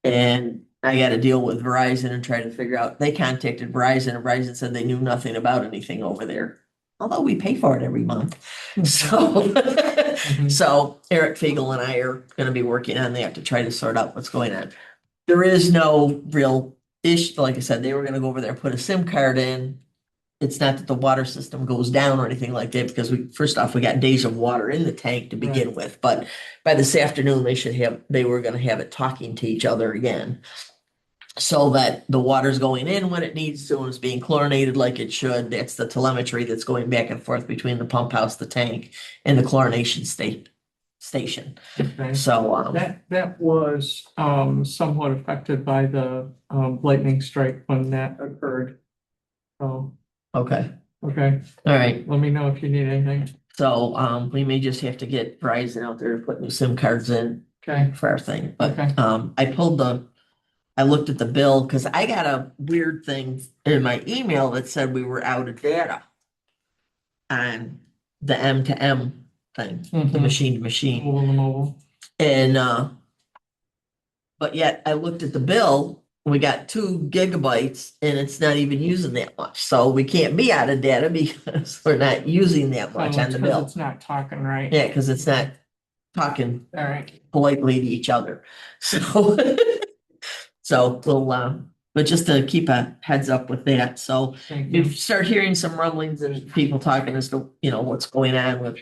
And I got to deal with Verizon and try to figure out, they contacted Verizon and Verizon said they knew nothing about anything over there. Although we pay for it every month. So, so Eric Fagel and I are going to be working on that to try to sort out what's going on. There is no real issue. Like I said, they were going to go over there and put a SIM card in. It's not that the water system goes down or anything like that, because first off, we got days of water in the tank to begin with, but by this afternoon, they were going to have it talking to each other again. So that the water's going in when it needs to and it's being chlorinated like it should. That's the telemetry that's going back and forth between the pump house, the tank, and the chlorination station. Okay. So that was somewhat affected by the lightning strike when that occurred. So, okay. All right. Let me know if you need anything. So we may just have to get Verizon out there to put new SIM cards in. Okay. For our thing. But Okay. I looked at the bill because I got a weird thing in my email that said we were out of data on the M2M thing, the Mhm. machine to machine. Mobile. And but yet I looked at the bill, we got 2 gigabytes and it's not even using that much. So we can't be out of data because we're not using that much on the bill. It's not talking right. Yeah, because it's not talking All right. politely to each other. So so we'll but just to keep a heads up with that. So Thank you. you start hearing some rumblings and people talking as to, what's going on with,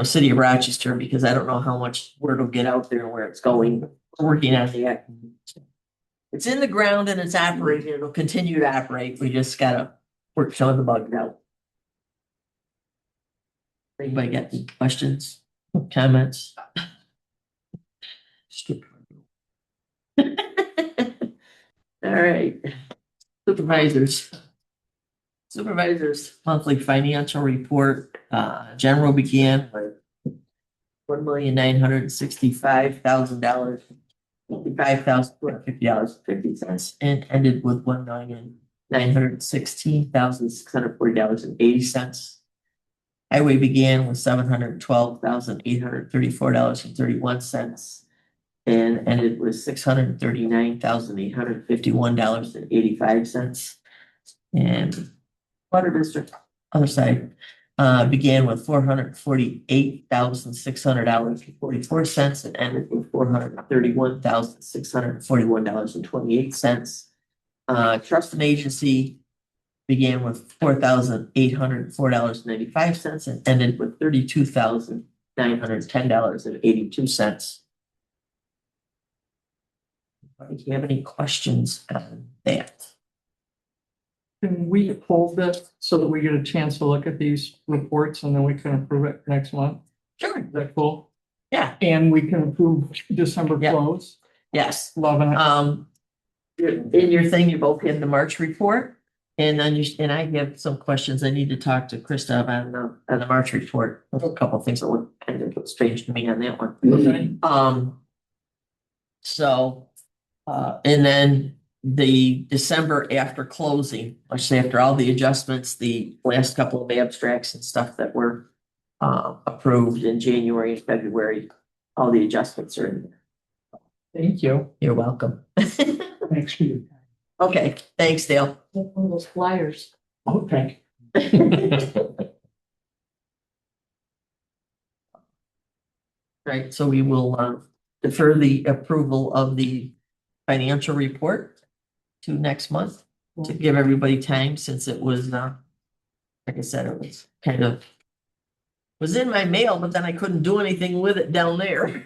city of Rochester, because I don't know how much word will get out there and where it's going. We're working on the it's in the ground and it's operating. It'll continue to operate. We just gotta work some of the bugs out. Anybody got any questions, comments? All right, supervisors monthly financial report, general began with $1,965,000, $55,250.50, and ended with $1,916,640.80. Highway began with $712,834.31. And ended with $639,851.85. And water district, other side, began with $448,600.44 and ended with $431,641.28. Trust and agency began with $4,804.95 and ended with $32,910.82. Do you have any questions on that? Can we hold this so that we get a chance to look at these reports and then we can approve it next month? Sure. Is that cool? Yeah, And we can approve December Yeah. close. yes. Loving it. In your thing, you both have the March report. And then and I have some questions I need to talk to Krista on the March report. There's a couple of things that look kind of strange to me on that one. Okay. So, and then the December after closing, which after all the adjustments, the last couple of abstracts and stuff that were approved in January and February, all the adjustments are in there. Thank you. You're welcome. Thanks for your time. Okay, thanks, Dale. One of those flyers. Okay. Right, so we will defer the approval of the financial report to next month to give everybody time, since it was like I said, it was kind of was in my mail, but then I couldn't do anything with it down there.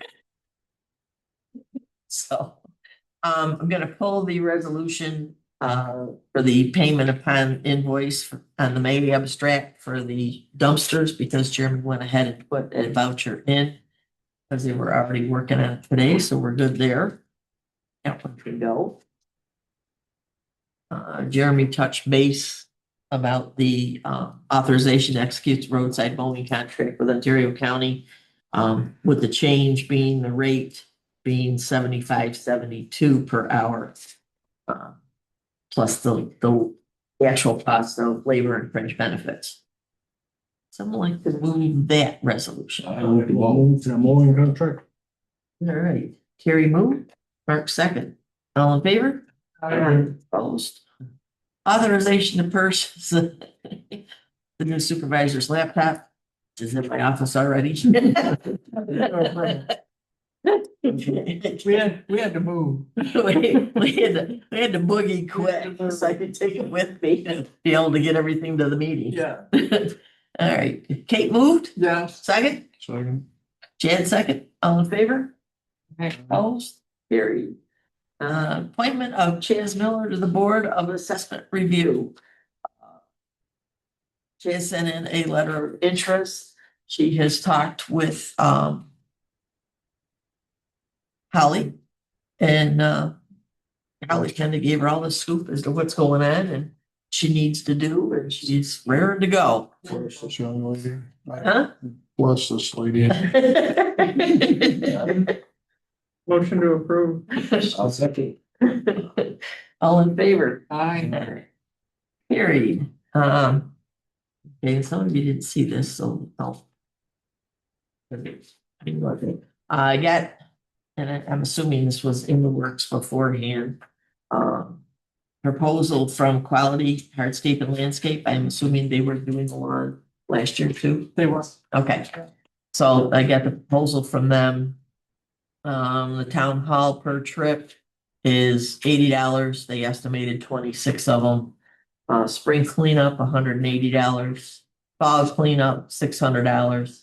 So I'm gonna pull the resolution for the payment upon invoice on the May abstract for the dumpsters, because Jeremy went ahead and put a voucher in. Because they were already working on it today, so we're good there. That one can go. Jeremy touched base about the authorization to execute the roadside mowing contract with Ontario County. With the change being the rate being $75.72 per hour. Plus the actual cost of labor and fringe benefits. Someone like to move that resolution. I will move to a mowing contract. All right, Carrie moved, Mark second. All in favor? Opposed. Authorization to purchase the new supervisor's laptop, which is in my office already. We had to move. We had to boogie quick, so I could take it with me and be able to get everything to the meeting. Yeah. All right, Kate moved, Yes. second, Second. Chad second, all in favor? Opposed, carried. Appointment of Chaz Miller to the Board of Assessment Review. Chaz sent in a letter of interest. She has talked with Holly, and Holly kind of gave her all the scoop as to what's going on and she needs to do, and she's raring to go. Bless this young lady. Huh? Bless this lady. Motion to approve. I'll second. All in favor? Aye. Carried. Okay, some of you didn't see this, so I'll. I got, and I'm assuming this was in the works beforehand. Proposal from Quality Hardscape and Landscape. I'm assuming they were doing the lawn last year too. They were. Okay, so I got the proposal from them. The town hall per trip is $80. They estimated 26 of them. Spring cleanup, $180. Fall cleanup, $600.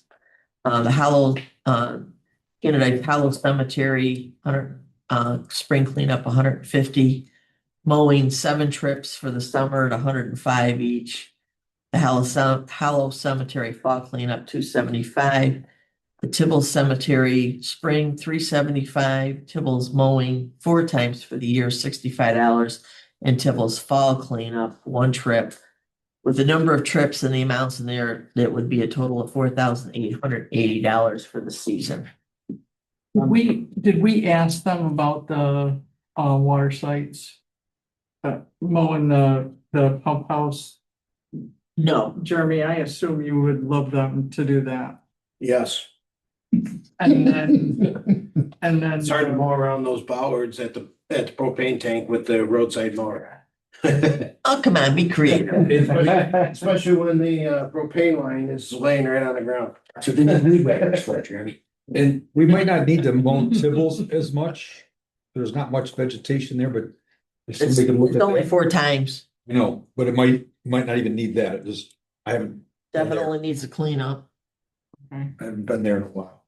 The Hollow, Canada Hollow Cemetery, spring cleanup, $150. Mowing 7 trips for the summer at $105 each. The Hollow Cemetery fall cleanup, $275. The Tibbles Cemetery spring, $375. Tibbles mowing 4 times for the year, $65. And Tibbles fall cleanup, 1 trip. With the number of trips and the amounts in there, that would be a total of $4,880 for the season. Did we ask them about the water sites? Mowing the pump house? No. Jeremy, I assume you would love them to do that. Yes, And then, it's hard to mow around those bollards at the propane tank with the roadside mower. Oh, come on, be creative. Especially when the propane line is laying right on the ground. So they need weed whackers for it, Jeremy. And we might not need to mow Tibbles as much. There's not much vegetation there, but if It's somebody can look at only that. 4 times. No, but it might not even need that. It just, I haven't Definitely needs a cleanup. been there in a while.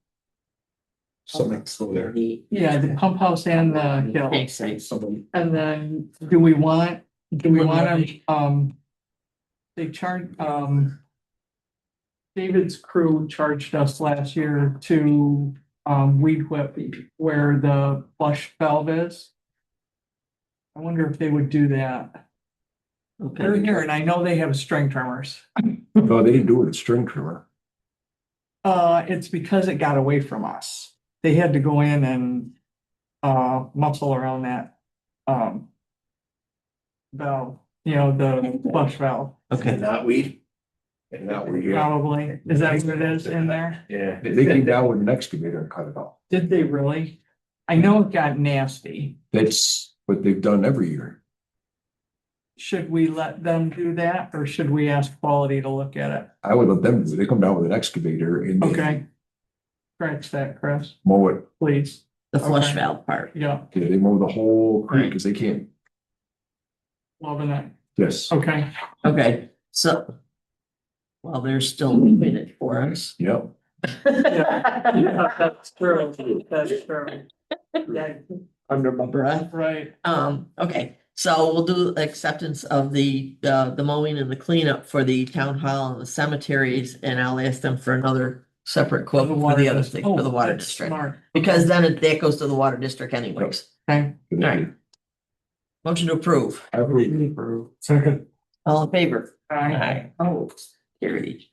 Something's still there. Yeah, the pump house and the hill. Okay, so Somebody. And then do we want, they charge, David's crew charged us last year to, weed whip where the flush valve is. I wonder if they would do that. They're here and I know they have string trimmers. No, they didn't do it with a string trimmer. It's because it got away from us. They had to go in and, muscle around that, valve, the flush valve. Okay, Not weed. And that way, yeah. Probably. Is that what it is in there? Yeah. They came down with an excavator and cut it off. Did they really? I know it got nasty. That's what they've done every year. Should we let them do that or should we ask quality to look at it? I would let them do it. They come down with an excavator and. they Okay. Scratch that, Chris, Mow it. please. the flush Okay. valve part. Yeah, Yeah, they mow the whole creek because they can't. loving it. Yes. Okay. Okay, so. Well, they're still moving it for us. Yep. Yeah, that's true. That's true. Yeah, Under my breath. right. Okay, so we'll do acceptance of the mowing and the cleanup for the town hall and the cemeteries, and I'll ask them for another separate quote for the other thing, for the water that's district. smart. Because then that goes to the water district anyways. Okay. All right. Motion to approve. I approve. Second. All in favor? Aye. Aye. Oh, carried.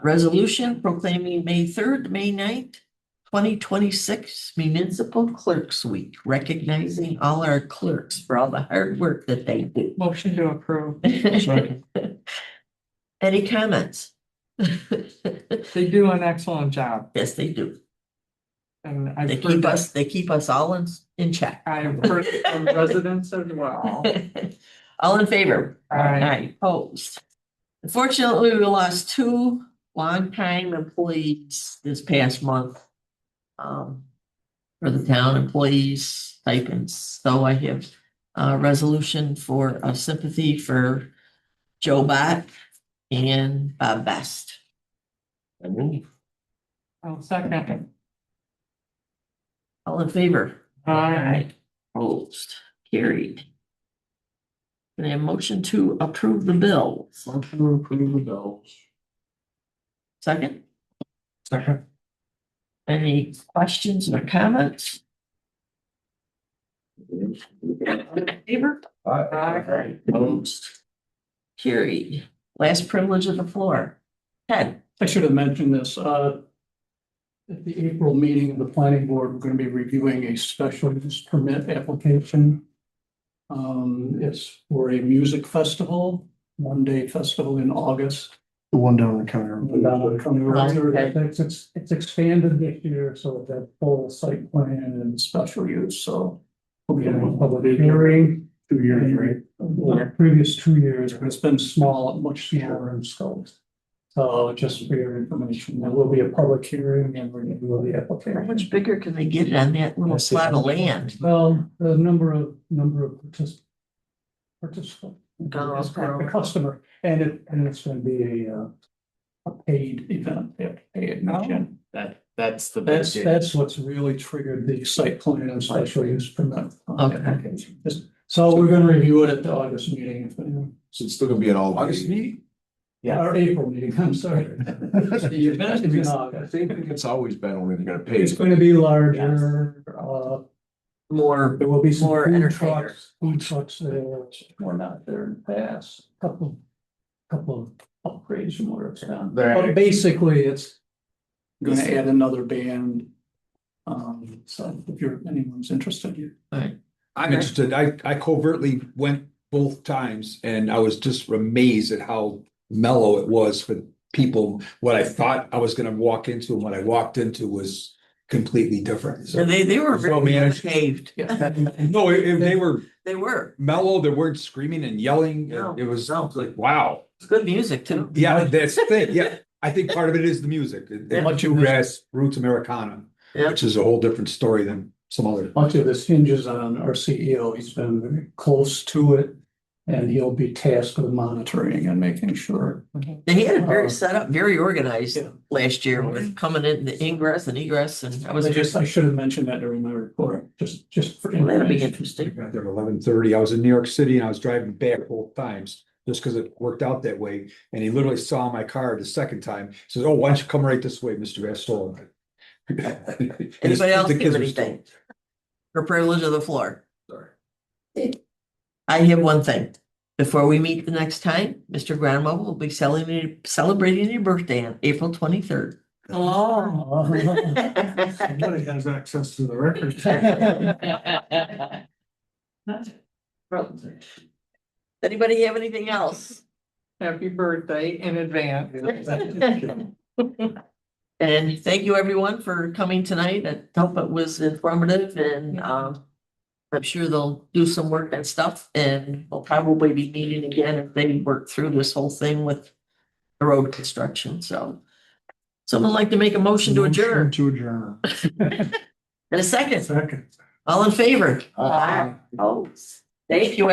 Resolution proclaiming May 3rd, May 9th, 2026 Municipal Clerks Week, recognizing all our clerks for all the hard work that they do. Motion to approve. Any comments? They do an excellent job Yes, they do. and I've They heard keep us all in check. I've heard from residents as well. All in favor? Aye. Opposed. Unfortunately, we lost two longtime employees this past month. For the town employees stipends, so I have a resolution for a sympathy for Joe Bott and Bob Best. I'll second. All in favor? Aye. Opposed, carried. Can I have a motion to approve the bills? Motion to approve the bills. Second, Second. any questions or comments? In favor? Aye. Opposed, carried. Last privilege of the floor. Ted. I should have mentioned this, at the April meeting of the planning board, we're gonna be reviewing a special use permit application. It's for a music festival, 1-day festival in August. The one down in the county. road. Down on County Road. Okay. It's expanded this year, so that full site plan and special use, so. We'll be having a public hearing. 2 years, right? The previous 2 years, but it's been small, much smaller in scope. So just for your information, there will be a public hearing and review of the How application. much bigger can they get it on that little plot of land? Well, the number of participants. Oh, The customer, and it's gonna be a paid event, they have to pay admission. That's the. big deal. That's what's really triggered the site plan and special use permit. Okay. application. So we're gonna review it at the August meeting, if anyone, So it's still gonna be an all. August meeting? Yeah. or April meeting, I'm sorry. The event is in August. I think it's always been only they're gonna pay. It's going to be larger, More, there will be some More food entertainers. trucks there, which were not there in the past, couple of upgrades from where it's been. But basically, it's gonna add another band. So if anyone's interested, you. I'm interested. I covertly went both times and I was just amazed at how mellow it was for people. What I thought I was gonna walk into and what I walked into was completely different. So, they were So very managed. behaved. no, they were They were. mellow. They weren't screaming and yelling. No, It was no. like, wow. It's good music too. Yeah, that's the thing. Yeah, I think part of it is the music. Yeah. Much of has roots Americana, Yeah. which is a whole different story than some other. Much of this hinges on our CEO, he's been very close to it. And he'll be tasked with monitoring and making sure. They had it very set up, very organized last year with coming in the ingress and egress and I was I should have mentioned that during my report, just for. Well, that'll be information. interesting. Got there at 11:30. I was in New York City and I was driving back both times. Just because it worked out that way, and he literally saw my car the second time, says, "Oh, why don't you come right this way, Mr. Gaston?" Anybody else The have kids were anything? For privilege of the floor. Sorry. I have one thing. Before we meet the next time, Mr. Grandma will be celebrating your birthday on April 23rd. Oh. Somebody has access to the records. Anybody have anything else? Happy birthday in advance. And thank you everyone for coming tonight. I hope it was informative and I'm sure they'll do some work and stuff and we'll probably be meeting again if they work through this whole thing with the road construction. So someone like to make a motion to adjourn To adjourn. in a second. Second. All in favor? Oh, thank you.